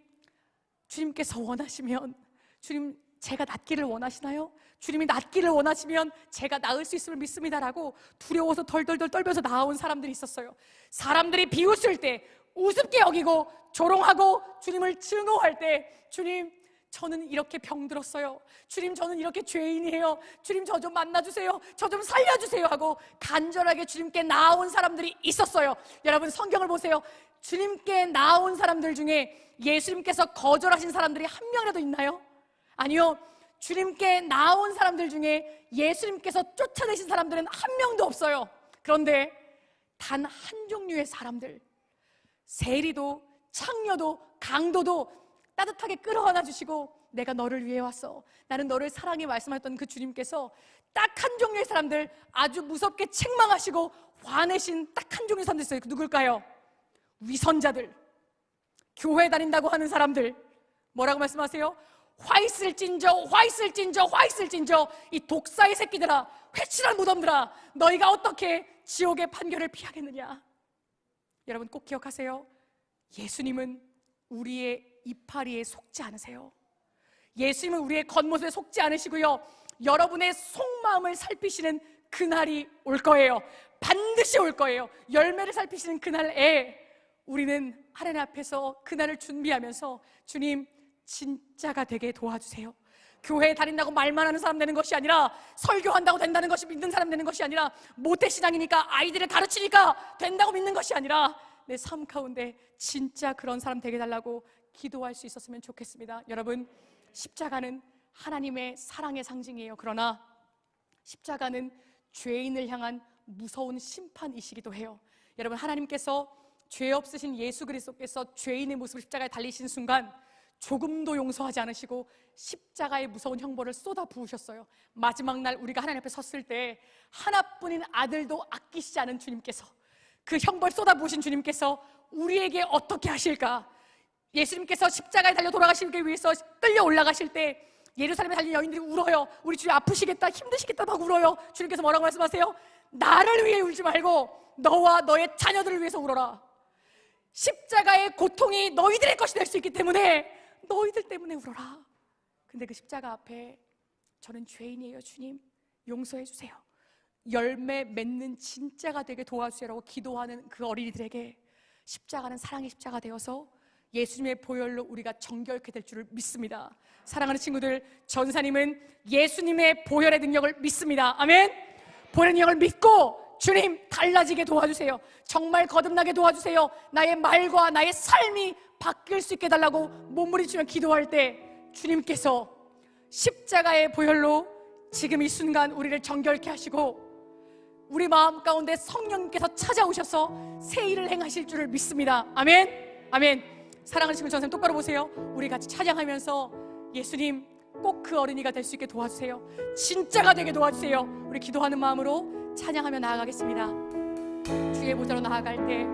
주님께서 원하시면, 주님 제가 낫기를 원하시나요? 주님이 낫기를 원하시면 제가 나을 수 있음을 믿습니다라고 두려워서 덜덜덜 떨면서 나온 사람들이 있었어요. 사람들이 비웃을 때 우습게 여기고 조롱하고 주님을 증오할 때, 주님 저는 이렇게 병들었어요, 주님 저는 이렇게 죄인이에요, 주님 저 좀 만나주세요, 저 좀 살려주세요 하고 간절하게 주님께 나온 사람들이 있었어요. 여러분 성경을 보세요. 주님께 나온 사람들 중에 예수님께서 거절하신 사람들이 한 명이라도 있나요? 아니요. 주님께 나온 사람들 중에 예수님께서 쫓아내신 사람들은 한 명도 없어요. 그런데 단 한 종류의 사람들, 세리도 창녀도 강도도 따뜻하게 끌어안아 주시고 내가 너를 위해 왔어, 나는 너를 사랑해 말씀하셨던 그 주님께서 딱 한 종류의 사람들, 아주 무섭게 책망하시고 화내신 딱 한 종류의 사람들 있어요. 누굴까요? 위선자들, 교회 다닌다고 하는 사람들. 뭐라고 말씀하세요? 화 있을진저, 화 있을진저, 화 있을진저, 이 독사의 새끼들아, 회칠한 무덤들아, 너희가 어떻게 지옥의 판결을 피하겠느냐. 여러분 꼭 기억하세요. 예수님은 우리의 이파리에 속지 않으세요. 예수님은 우리의 겉모습에 속지 않으시고요, 여러분의 속마음을 살피시는 그날이 올 거예요. 반드시 올 거예요. 열매를 살피시는 그날에 우리는 하나님 앞에서 그날을 준비하면서 주님 진짜가 되게 도와주세요. 교회에 다닌다고 말만 하는 사람 되는 것이 아니라, 설교한다고 된다는 것이 믿는 사람 되는 것이 아니라, 모태신앙이니까 아이들을 가르치니까 된다고 믿는 것이 아니라, 내 삶 가운데 진짜 그런 사람 되게 달라고 기도할 수 있었으면 좋겠습니다. 여러분, 십자가는 하나님의 사랑의 상징이에요. 그러나 십자가는 죄인을 향한 무서운 심판이시기도 해요. 여러분, 하나님께서 죄 없으신 예수 그리스도께서 죄인의 모습을 십자가에 달리신 순간 조금도 용서하지 않으시고 십자가의 무서운 형벌을 쏟아 부으셨어요. 마지막 날 우리가 하나님 앞에 섰을 때 하나뿐인 아들도 아끼시지 않은 주님께서, 그 형벌 쏟아 부으신 주님께서 우리에게 어떻게 하실까? 예수님께서 십자가에 달려 돌아가시기 위해서 끌려 올라가실 때 예루살렘에 달린 여인들이 울어요. 우리 주님 아프시겠다, 힘드시겠다 막 울어요. 주님께서 뭐라고 말씀하세요? 나를 위해 울지 말고 너와 너의 자녀들을 위해서 울어라. 십자가의 고통이 너희들의 것이 될 수 있기 때문에 너희들 때문에 울어라. 근데 그 십자가 앞에 저는 죄인이에요, 주님 용서해 주세요, 열매 맺는 진짜가 되게 도와주세요라고 기도하는 그 어린이들에게 십자가는 사랑의 십자가 되어서 예수님의 보혈로 우리가 정결케 될 줄을 믿습니다. 사랑하는 친구들, 전사님은 예수님의 보혈의 능력을 믿습니다. 아멘. 보혈의 능력을 믿고 주님 달라지게 도와주세요. 정말 거듭나게 도와주세요. 나의 말과 나의 삶이 바뀔 수 있게 해달라고 몸부림치며 기도할 때 주님께서 십자가의 보혈로 지금 이 순간 우리를 정결케 하시고 우리 마음 가운데 성령님께서 찾아오셔서 새 일을 행하실 줄을 믿습니다. 아멘. 아멘. 사랑하는 친구, 전사님 똑바로 보세요. 우리 같이 찬양하면서 예수님 꼭 그 어린이가 될 수 있게 도와주세요. 진짜가 되게 도와주세요. 우리 기도하는 마음으로 찬양하며 나아가겠습니다. 주의 보좌로 나아갈 때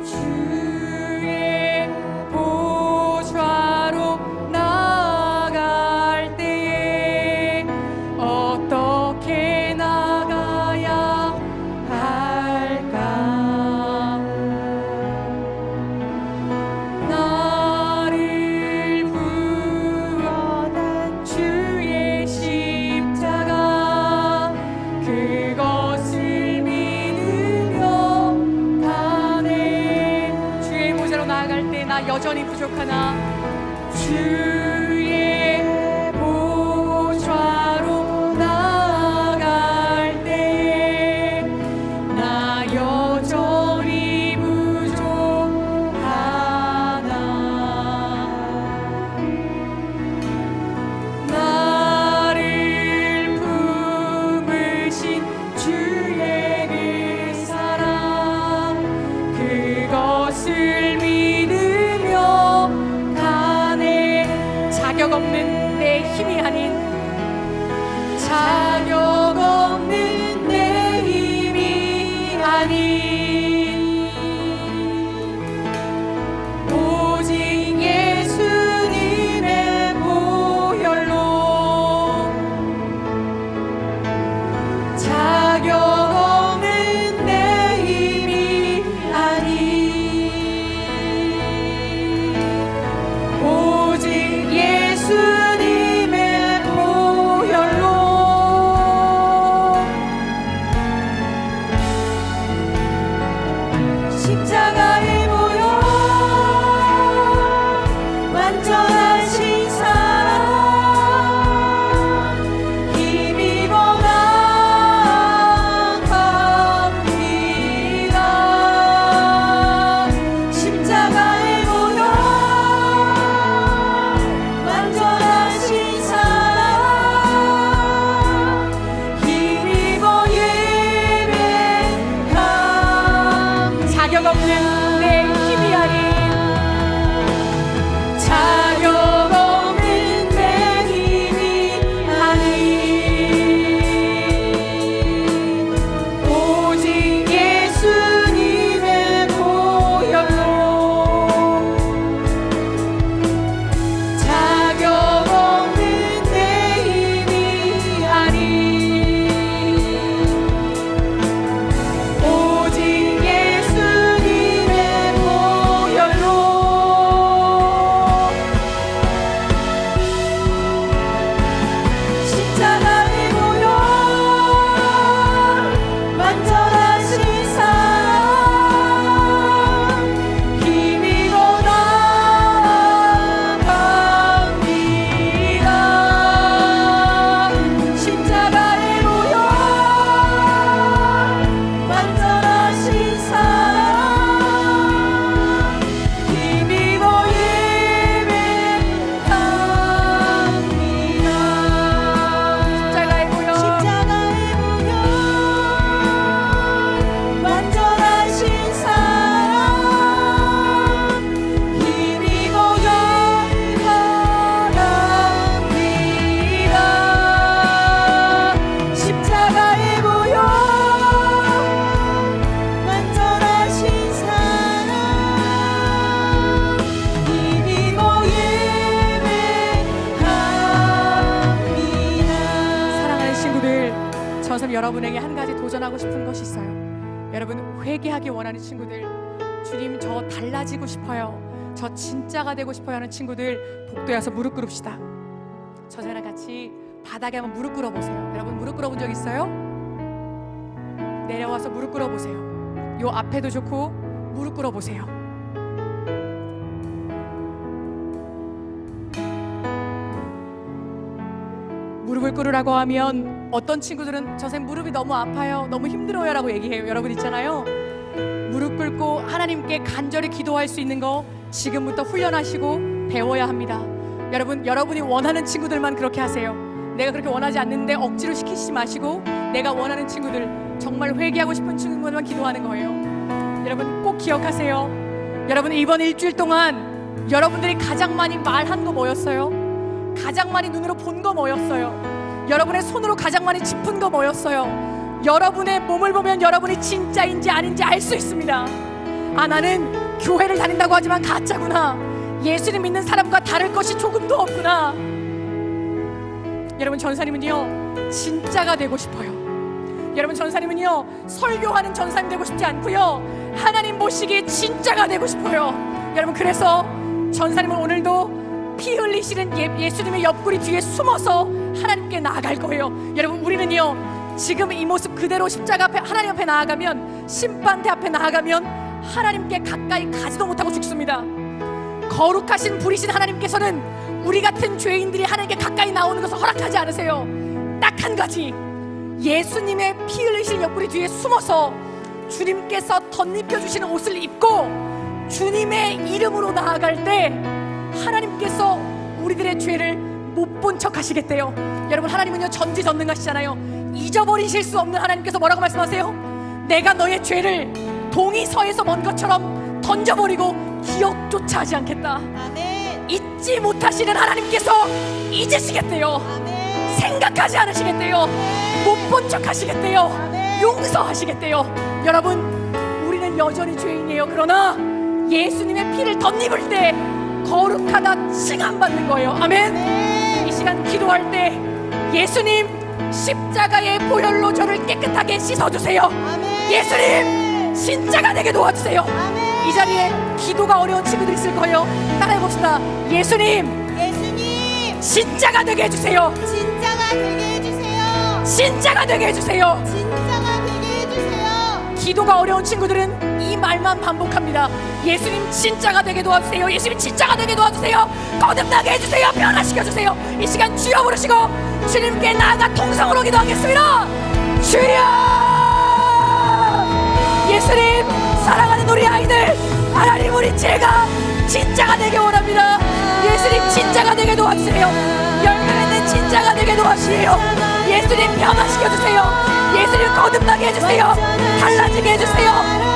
주의 보좌로 나아갈 때에 어떻게 나가야 할까? 나를 부어다 주의 십자가 그것을 믿으며 가네. 주의 보좌로 나아갈 때 나 여전히 부족하나 주의 보좌로 나아갈 때 나 여전히 부족하나 나를 품으신 주의 그 사랑 그것을 믿으며 가네. 자격 없는 내 힘이 아닌 자격 없는 내 힘이 아닌 오직 예수님의 보혈로 십자가에 모여 완전하신 사랑 힘입어 나갑니다. 십자가에 모여 완전하신 사랑 힘입어 예배합니다. 자격 없는 내 힘이 아닌 자격 없는 내 힘이 아닌 오직 예수님의 보혈로 자격 없는 내 힘이 아닌 오직 예수님의 보혈로 십자가에 모여 완전하신 사랑 힘입어 나갑니다. 십자가에 모여 완전하신 사랑 힘입어 예배합니다. 십자가에 모여 완전하신 사랑 힘입어 나갑니다. 십자가에 모여 완전하신 사랑 힘입어 예배합니다. 사랑하는 친구들, 저는 여러분에게 한 가지 도전하고 싶은 것이 있어요. 여러분 회개하기 원하는 친구들, 주님 저 달라지고 싶어요, 저 진짜가 되고 싶어요 하는 친구들 복도에 와서 무릎 꿇읍시다. 저랑 같이 바닥에 한번 무릎 꿇어보세요. 여러분 무릎 꿇어본 적 있어요? 내려와서 무릎 꿇어보세요. 요 앞에도 좋고 무릎 꿇어보세요. 무릎을 꿇으라고 하면 어떤 친구들은 저 선생님 무릎이 너무 아파요, 너무 힘들어요 라고 얘기해요. 여러분 있잖아요, 무릎 꿇고 하나님께 간절히 기도할 수 있는 거 지금부터 훈련하시고 배워야 합니다. 여러분, 여러분이 원하는 친구들만 그렇게 하세요. 내가 그렇게 원하지 않는데 억지로 시키지 마시고 내가 원하는 친구들, 정말 회개하고 싶은 친구들만 기도하는 거예요. 여러분 꼭 기억하세요. 여러분 이번 일주일 동안 여러분들이 가장 많이 말한 거 뭐였어요? 가장 많이 눈으로 본 거 뭐였어요? 여러분의 손으로 가장 많이 짚은 거 뭐였어요? 여러분의 몸을 보면 여러분이 진짜인지 아닌지 알 수 있습니다. 아, 나는 교회를 다닌다고 하지만 가짜구나. 예수를 믿는 사람과 다를 것이 조금도 없구나. 여러분, 전사님은요 진짜가 되고 싶어요. 여러분, 전사님은요 설교하는 전사님 되고 싶지 않고요, 하나님 보시기에 진짜가 되고 싶어요. 여러분, 그래서 전사님은 오늘도 피 흘리시는 예수님의 옆구리 뒤에 숨어서 하나님께 나아갈 거예요. 여러분, 우리는요 지금 이 모습 그대로 십자가 앞에, 하나님 앞에 나아가면, 심판대 앞에 나아가면 하나님께 가까이 가지도 못하고 죽습니다. 거룩하신 불이신 하나님께서는 우리 같은 죄인들이 하나님께 가까이 나오는 것을 허락하지 않으세요. 딱 한 가지, 예수님의 피 흘리신 옆구리 뒤에 숨어서 주님께서 덧입혀 주시는 옷을 입고 주님의 이름으로 나아갈 때 하나님께서 우리들의 죄를 못 본 척 하시겠대요. 여러분, 하나님은요 전지전능하시잖아요. 잊어버리실 수 없는 하나님께서 뭐라고 말씀하세요? 내가 너의 죄를 동이 서에서 먼 것처럼 던져버리고 기억조차 하지 않겠다. 아멘. 잊지 못하시는 하나님께서 잊으시겠대요. 아멘. 생각하지 않으시겠대요. 못 본 척 하시겠대요. 아멘. 용서하시겠대요. 여러분, 우리는 여전히 죄인이에요. 그러나 예수님의 피를 덧입을 때 거룩하다 칭함받는 거예요. 아멘. 이 시간 기도할 때 예수님, 십자가의 보혈로 저를 깨끗하게 씻어주세요. 아멘. 예수님, 진짜가 되게 도와주세요. 아멘. 이 자리에 기도가 어려운 친구들 있을 거예요. 따라해봅시다. 예수님, 예수님, 진짜가 되게 해주세요. 진짜가 되게 해주세요. 진짜가 되게 해주세요. 진짜가 되게 해주세요. 기도가 어려운 친구들은 이 말만 반복합니다. 예수님 진짜가 되게 도와주세요. 예수님 진짜가 되게 도와주세요. 거듭나게 해주세요. 변화시켜주세요. 이 시간 주여 부르시고 주님께 나아가 통성으로 기도하겠습니다. 주여, 예수님 사랑하는 우리 아이들, 하나님 우리 제가 진짜가 되게 원합니다. 예수님 진짜가 되게 도와주세요. 열매 맺는 진짜가 되게 도와주세요. 예수님 변화시켜주세요. 예수님 거듭나게 해주세요. 달라지게 해주세요.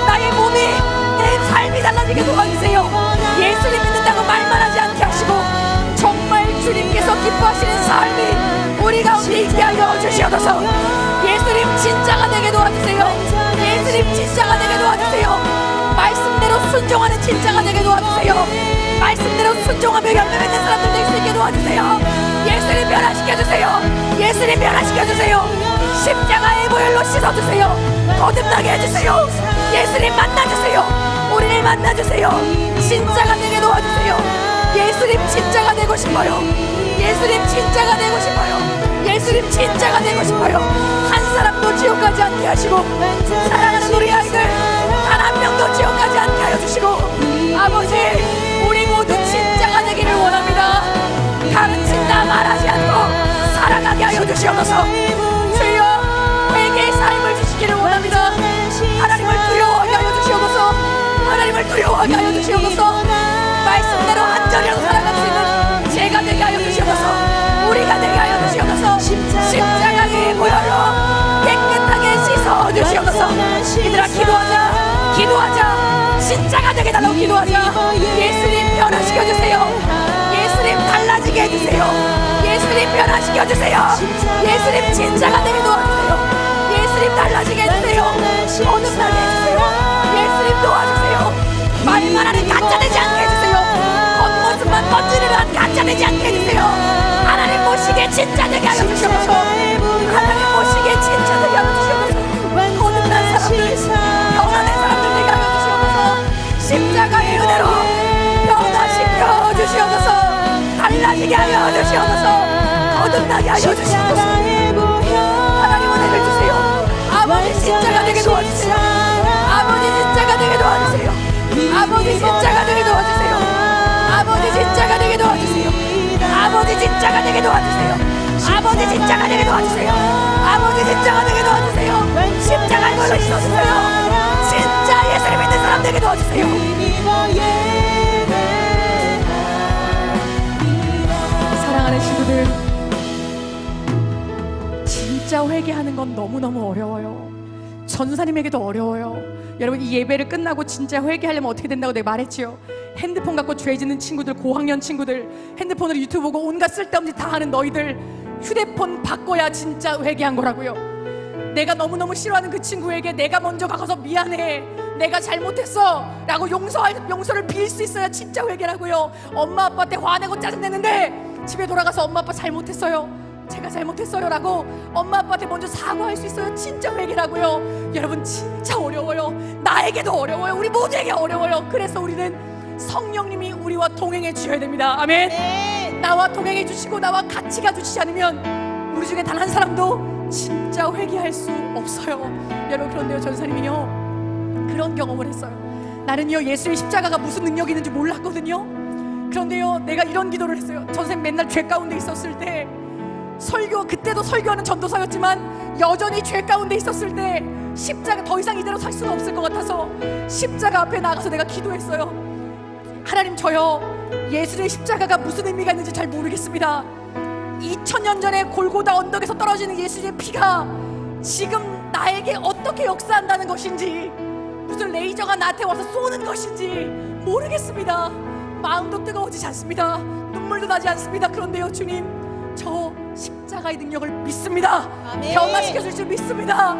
나의 몸이, 내 삶이 달라지게 도와주세요. 예수님 믿는다고 말만 하지 않게 하시고 정말 주님께서 기뻐하시는 삶이 우리 가운데 있게 하여 주시옵소서. 예수님 진짜가 되게 도와주세요. 예수님 진짜가 되게 도와주세요. 말씀대로 순종하는 진짜가 되게 도와주세요. 말씀대로 순종하며 열매 맺는 사람들 될 수 있게 도와주세요. 예수님 변화시켜주세요. 예수님 변화시켜주세요. 십자가의 보혈로 씻어주세요. 거듭나게 해주세요. 예수님 만나주세요. 우리를 만나주세요. 진짜가 되게 도와주세요. 예수님 진짜가 되고 싶어요. 예수님 진짜가 되고 싶어요. 예수님 진짜가 되고 싶어요. 한 사람도 지옥 가지 않게 하시고 사랑하는 우리 아이들 단 한 명도 지옥 가지 않게 하여 주시고 아버지, 우리 모두 진짜가 되기를 원합니다. 가르친다 말하지 않고 살아가게 하여 주시옵소서. 주여, 회개의 삶을 주시기를 원합니다. 하나님을 두려워하게 하여 주시옵소서. 하나님을 두려워하게 하여 주시옵소서. 말씀대로 한 절이라도 살아갈 수 있는 제가 되게 하여 주시옵소서. 우리가 되게 하여 주시옵소서. 십자가의 보혈로 깨끗하게 씻어 주시옵소서. 이들아 기도하자. 기도하자. 진짜가 되게 달라고 기도하자. 예수님 변화시켜주세요. 예수님 달라지게 해주세요. 예수님 변화시켜주세요. 예수님 진짜가 되게 도와주세요. 예수님 달라지게 해주세요. 거듭나게 해주세요. 예수님 도와주세요. 말만 하는 가짜 되지 않게 해주세요. 겉모습만 번지르르한 가짜 되지 않게 해주세요. 하나님 보시기에 진짜 되게 하여 주시옵소서. 하나님 보시기에 진짜 되게 하여 주시옵소서. 거듭난 사람들, 변화된 사람들 되게 하여 주시옵소서. 십자가의 은혜로 변화시켜 주시옵소서. 달라지게 하여 주시옵소서. 거듭나게 하여 주시옵소서. 하나님 은혜를 주세요. 아버지 진짜가 되게 도와주세요. 아버지 진짜가 되게 도와주세요. 아버지 진짜가 되게 도와주세요. 아버지 진짜가 되게 도와주세요. 아버지 진짜가 되게 도와주세요. 아버지 진짜가 되게 도와주세요. 아버지 진짜가 되게 도와주세요. 십자가의 걸로 있어주세요. 진짜 예수를 믿는 사람 되게 도와주세요. 사랑하는 친구들, 진짜 회개하는 건 너무너무 어려워요. 전사님에게도 어려워요. 여러분, 이 예배를 끝나고 진짜 회개하려면 어떻게 된다고 내가 말했지요. 핸드폰 갖고 죄 짓는 친구들, 고학년 친구들, 핸드폰으로 유튜브 보고 온갖 쓸데없는 짓 다 하는 너희들, 휴대폰 바꿔야 진짜 회개한 거라고요. 내가 너무너무 싫어하는 그 친구에게 내가 먼저 가서 미안해, 내가 잘못했어 라고 용서를 빌 수 있어야 진짜 회개라고요. 엄마 아빠한테 화내고 짜증내는데 집에 돌아가서 엄마 아빠 잘못했어요, 제가 잘못했어요 라고 엄마 아빠한테 먼저 사과할 수 있어요. 진짜 회개라고요. 여러분, 진짜 어려워요. 나에게도 어려워요. 우리 모두에게 어려워요. 그래서 우리는 성령님이 우리와 동행해 주셔야 됩니다. 아멘. 네. 나와 동행해 주시고 나와 같이 가주시지 않으면 우리 중에 단 한 사람도 진짜 회개할 수 없어요. 여러분, 그런데요, 전사님이요, 그런 경험을 했어요. 나는요, 예수의 십자가가 무슨 능력이 있는지 몰랐거든요. 그런데요, 내가 이런 기도를 했어요. 전사님 맨날 죄 가운데 있었을 때, 그때도 설교하는 전도사였지만 여전히 죄 가운데 있었을 때 십자가 더 이상 이대로 살 수는 없을 것 같아서 십자가 앞에 나가서 내가 기도했어요. 하나님, 저요, 예수의 십자가가 무슨 의미가 있는지 잘 모르겠습니다. 2000년 전에 골고다 언덕에서 떨어지는 예수의 피가 지금 나에게 어떻게 역사한다는 것인지, 무슨 레이저가 나한테 와서 쏘는 것인지 모르겠습니다. 마음도 뜨거워지지 않습니다. 눈물도 나지 않습니다. 그런데요, 주님, 저 십자가의 능력을 믿습니다. 아멘. 변화시켜줄 줄 믿습니다.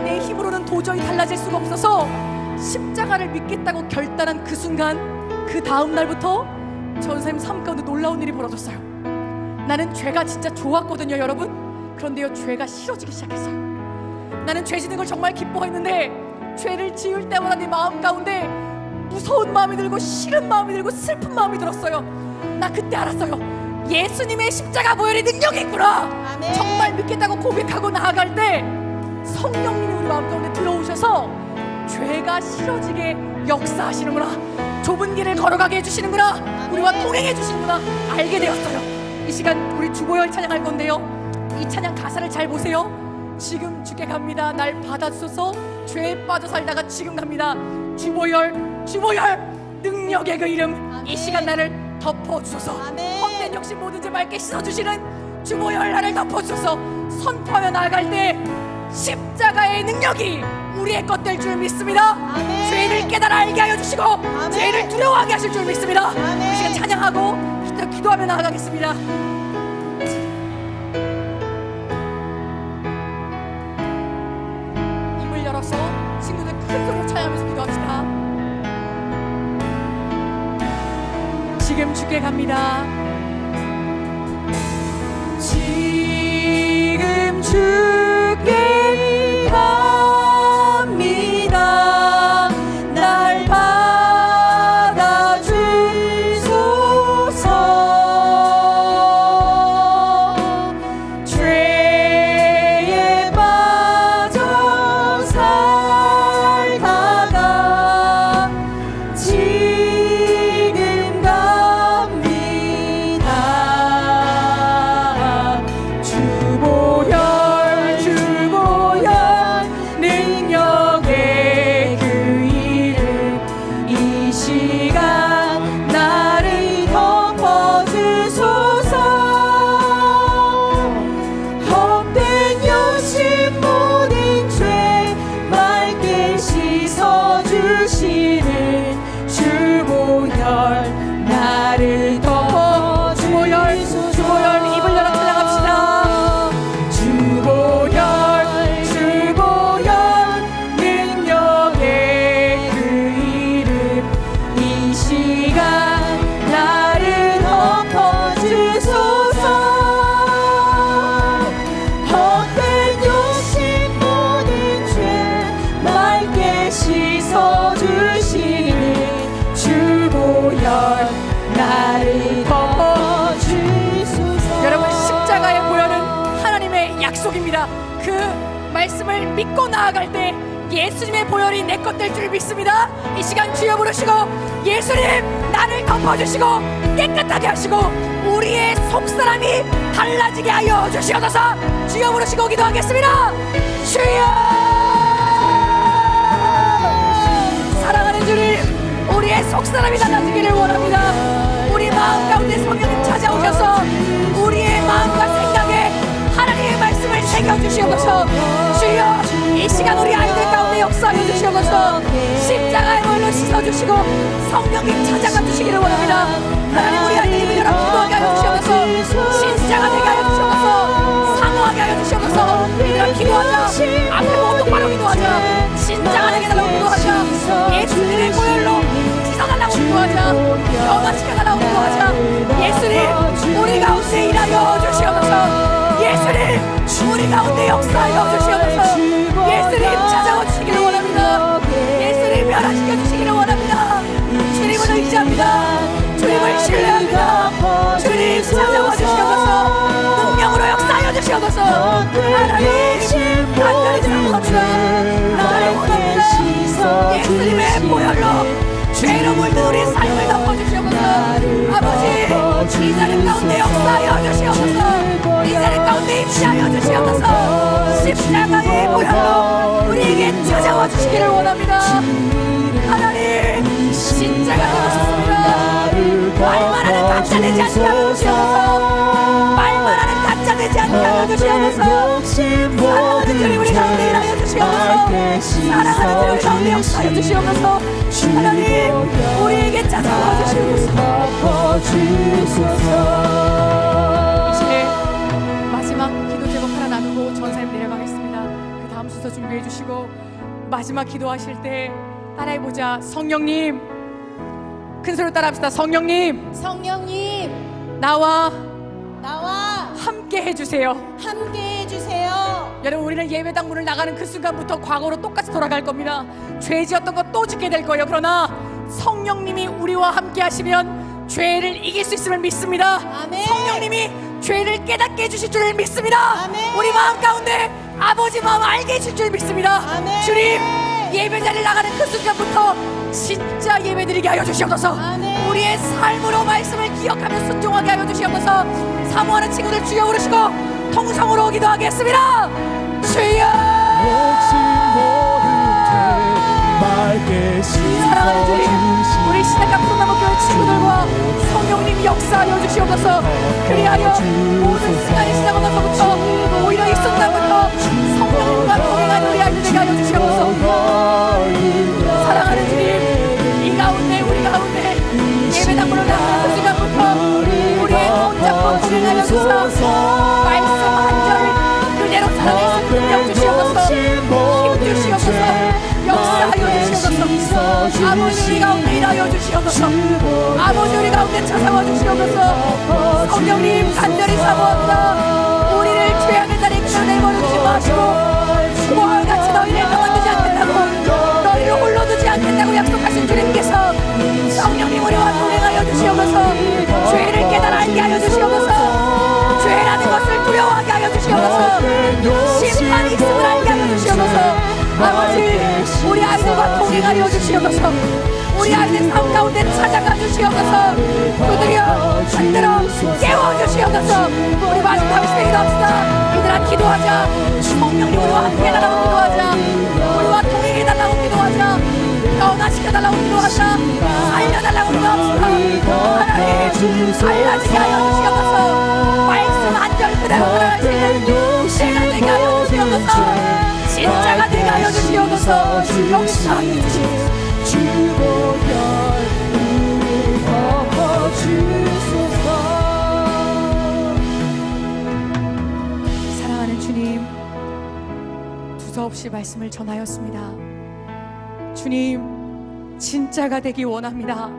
내 힘으로는 도저히 달라질 수가 없어서 십자가를 믿겠다고 결단한 그 순간, 그 다음 날부터 전사님 삶 가운데 놀라운 일이 벌어졌어요. 나는 죄가 진짜 좋았거든요, 여러분. 그런데요, 죄가 싫어지기 시작했어요. 나는 죄 짓는 걸 정말 기뻐했는데 죄를 지을 때마다 내 마음 가운데 무서운 마음이 들고 싫은 마음이 들고 슬픈 마음이 들었어요. 나 그때 알았어요. 예수님의 십자가 보혈의 능력이 있구나. 아멘. 정말 믿겠다고 고백하고 나아갈 때 성령님이 우리 마음 가운데 들어오셔서 우리와 싫어지게 역사하시는구나. 좁은 길을 걸어가게 해주시는구나. 우리와 동행해 주시는구나. 알게 되었어요. 이 시간 우리 주보열 찬양할 건데요, 이 찬양 가사를 잘 보세요. 지금 주께 갑니다. 날 받아주소서. 죄에 빠져 살다가 지금 갑니다. 주보열, 주보열, 능력의 그 이름. 아멘. 이 시간 나를 덮어주소서. 아멘. 헛된 욕심 모든 죄 맑게 씻어주시는 주보열 나를 덮어주소서. 선포하며 나아갈 때 십자가의 능력이 우리의 것 될 줄 믿습니다. 아멘. 죄를 깨달아 알게 하여 주시고 죄를 두려워하게 하실 줄 믿습니다. 아멘. 이 시간 찬양하고 기도하며 나아가겠습니다. 입을 열어서 친구들 큰 소리로 찬양하면서 기도합시다. 지금 주께 갑니다. 지금 주께 갑니다. 날 받아주소서. 죄에 빠져 살다가 지금 갑니다. 주보열, 주보열, 능력의 그 이름. 이 시간 나를 덮어주소서. 헛된 욕심 모든 죄 맑게 씻어주시는 주보열 나를 덮어. 주보열, 주보열, 입을 열어 찬양합시다. 주보열, 주보열, 능력의 그 이름. 이 시간 나를 덮어주소서. 헛된 욕심 모든 죄 맑게 씻어주시는 주보열 나를 덮어주소서. 여러분, 십자가의 보혈은 하나님의 약속입니다. 그 말씀을 믿고 나아갈 때 예수님의 보혈이 내 것 될 줄 믿습니다. 이 시간 주여 부르시고 예수님 나를 덮어주시고 깨끗하게 하시고 우리의 속사람이 달라지게 하여 주시옵소서. 주여 부르시고 기도하겠습니다. 주여, 사랑하는 주님, 우리의 속사람이 달라지기를 원합니다. 우리 마음 가운데 성령님 찾아오셔서 우리의 마음과 생각에 하나님의 말씀을 새겨주시옵소서. 주여, 이 시간 우리 아이들 가운데 역사하여 주시옵소서. 십자가의 물로 씻어주시고 성령님 찾아가 주시기를 원합니다. 하나님, 우리 아이들 입을 열어 기도하게 하여 주시옵소서. 신자가 되게 하여 주시옵소서. 사모하게 하여 주시옵소서. 이들아 기도하자. 앞에 보고 똑바로 기도하자. 신자가 되게 달라고 기도하자. 예수님의 보혈로 씻어달라고 기도하자. 변화시켜달라고 기도하자. 예수님, 우리 가운데 일하여 주시옵소서. 예수님, 우리 가운데 역사하여 주시옵소서. 예수님, 찾아와 주시기를 원합니다. 예수님, 변화시켜 주시기를 원합니다. 주님을 의지합니다. 주님을 신뢰합니다. 주님, 찾아와 주시옵소서. 능력으로 역사하여 주시옵소서. 하나님, 간절히 사모합니다. 나를 원합니다. 예수님의 보혈로 죄로 물든 우리 삶을 덮어주시옵소서. 아버지, 이 자리 가운데 역사하여 주시옵소서. 이 자리 가운데 임시하여 주시옵소서. 십자가의 보혈로 우리에게 찾아와 주시기를 원합니다. 하나님, 신자가 되고 싶습니다. 말만 하는 가짜 되지 않게 하여 주시옵소서. 말만 하는 가짜 되지 않게 하여 주시옵소서. 사랑하는 주님, 우리 가운데 일하여 주시옵소서. 사랑하는 주님, 우리 가운데 역사하여 주시옵소서. 하나님, 우리에게 찾아와 주시옵소서. 이제 마지막 기도 제목 하나 나누고 전사님 내려가겠습니다. 그 다음 순서 준비해 주시고 마지막 기도하실 때 따라해보자. 성령님, 큰 소리로 따라합시다. 성령님, 성령님, 나와 나와 함께 해주세요. 함께 해주세요. 여러분, 우리는 예배당 문을 나가는 그 순간부터 과거로 똑같이 돌아갈 겁니다. 죄 지었던 것 또 짓게 될 거예요. 그러나 성령님이 우리와 함께 하시면 죄를 이길 수 있음을 믿습니다. 아멘. 성령님이 죄를 깨닫게 해주실 줄을 믿습니다. 아멘. 우리 마음 가운데 아버지 마음 알게 해주실 줄 믿습니다. 아멘. 주님, 예배자리를 나가는 그 순간부터 진짜 예배드리게 하여 주시옵소서. 아멘. 우리의 삶으로 말씀을 기억하며 순종하게 하여 주시옵소서. 사모하는 친구들 주여 부르시고 통성으로 기도하겠습니다. 주여. 사랑하는 주님, 우리 신학과 푸른나무교회 친구들과 성령님 역사하여 주시옵소서. 그리하여 모든 시간이 지나고 나서부터 오히려 이 순간부터 성령님과 동행하는 우리 아이들 되게 하여 주시옵소서. 사랑하는 주님, 이 가운데 우리 가운데 예배당으로 나가는 그 순간부터 우리의 손잡고 동행하여 주시옵소서. 말씀 한 절 그대로 살아낼 수 있는 능력 주시옵소서. 힘 주시옵소서. 역사하여 주시옵소서. 아버지 우리 가운데 일하여 주시옵소서. 아버지 우리 가운데 찾아와 주시옵소서. 성령님 간절히 사모합니다. 우리를 죄악의 자리에 끌어내버리지 마시고 부활과 같이 너희를 가만두지 않겠다고, 너희를 홀로 두지 않겠다고 약속하신 주님께서 성령님 우리와 동행하여 주시옵소서. 죄를 깨달아 알게 하여 주시옵소서. 죄라는 것을 두려워하게 하여 주시옵소서. 심판이 있음을 알게 하여 주시옵소서. 아버지 우리 아이들과 동행하여 주시옵소서. 우리 아이들 삶 가운데 찾아가 주시옵소서. 두드려 흔들어 깨워주시옵소서. 우리 마지막에 기도합시다. 얘들아 기도하자. 성령님 우리와 함께 해달라고 기도하자. 우리와 동행해달라고 기도하자. 변화시켜달라고 기도하자. 살려달라고 기도합시다. 하나님 살라지게 하여 주시옵소서. 말씀 한 절 그대로 살아갈 수 있는 제가 되게 하여 주시옵소서. 진짜가 되게 하여 주시옵소서. 역사하여 주시옵소서. 사랑하는 주님, 두서없이 말씀을 전하였습니다. 주님, 진짜가 되기 원합니다.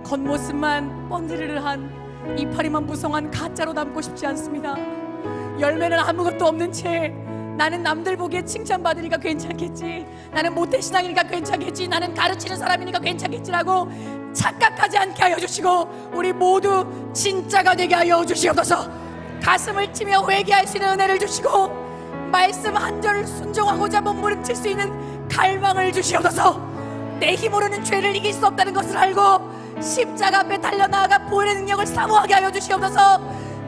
겉모습만 번지르르한 이파리만 무성한 가짜로 남고 싶지 않습니다. 열매는 아무것도 없는 채 나는 남들 보기에 칭찬받으니까 괜찮겠지, 나는 모태신앙이니까 괜찮겠지, 나는 가르치는 사람이니까 괜찮겠지라고 착각하지 않게 하여 주시고 우리 모두 진짜가 되게 하여 주시옵소서. 가슴을 치며 회개할 수 있는 은혜를 주시고 말씀 한 절을 순종하고자 몸부림칠 수 있는 갈망을 주시옵소서. 내 힘으로는 죄를 이길 수 없다는 것을 알고 십자가 앞에 달려나아가 보혈의 능력을 사모하게 하여 주시옵소서.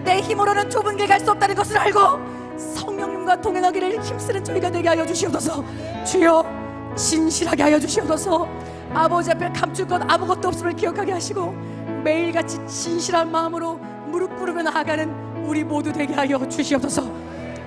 내 힘으로는 좁은 길 갈 수 없다는 것을 알고 성령님과 동행하기를 힘쓰는 저희가 되게 하여 주시옵소서. 주여 진실하게 하여 주시옵소서. 아버지 앞에 감출 것 아무것도 없음을 기억하게 하시고 매일같이 진실한 마음으로 무릎 꿇으며 나아가는 우리 모두 되게 하여 주시옵소서.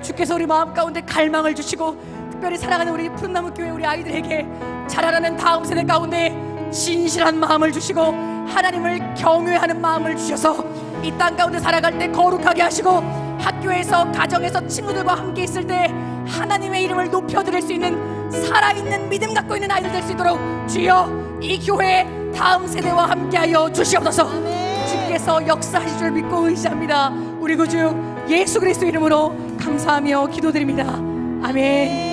주께서 우리 마음 가운데 갈망을 주시고 특별히 사랑하는 우리 푸른나무 교회 우리 아이들에게 자라나는 다음 세대 가운데 진실한 마음을 주시고 하나님을 경외하는 마음을 주셔서 이 땅 가운데 살아갈 때 거룩하게 하시고 학교에서 가정에서 친구들과 함께 있을 때 하나님의 이름을 높여드릴 수 있는 살아있는 믿음 갖고 있는 아이들 될 수 있도록 주여 이 교회 다음 세대와 함께하여 주시옵소서. 주께서 역사하실 줄 믿고 의지합니다. 우리 구주 예수 그리스도 이름으로 감사하며 기도드립니다. 아멘.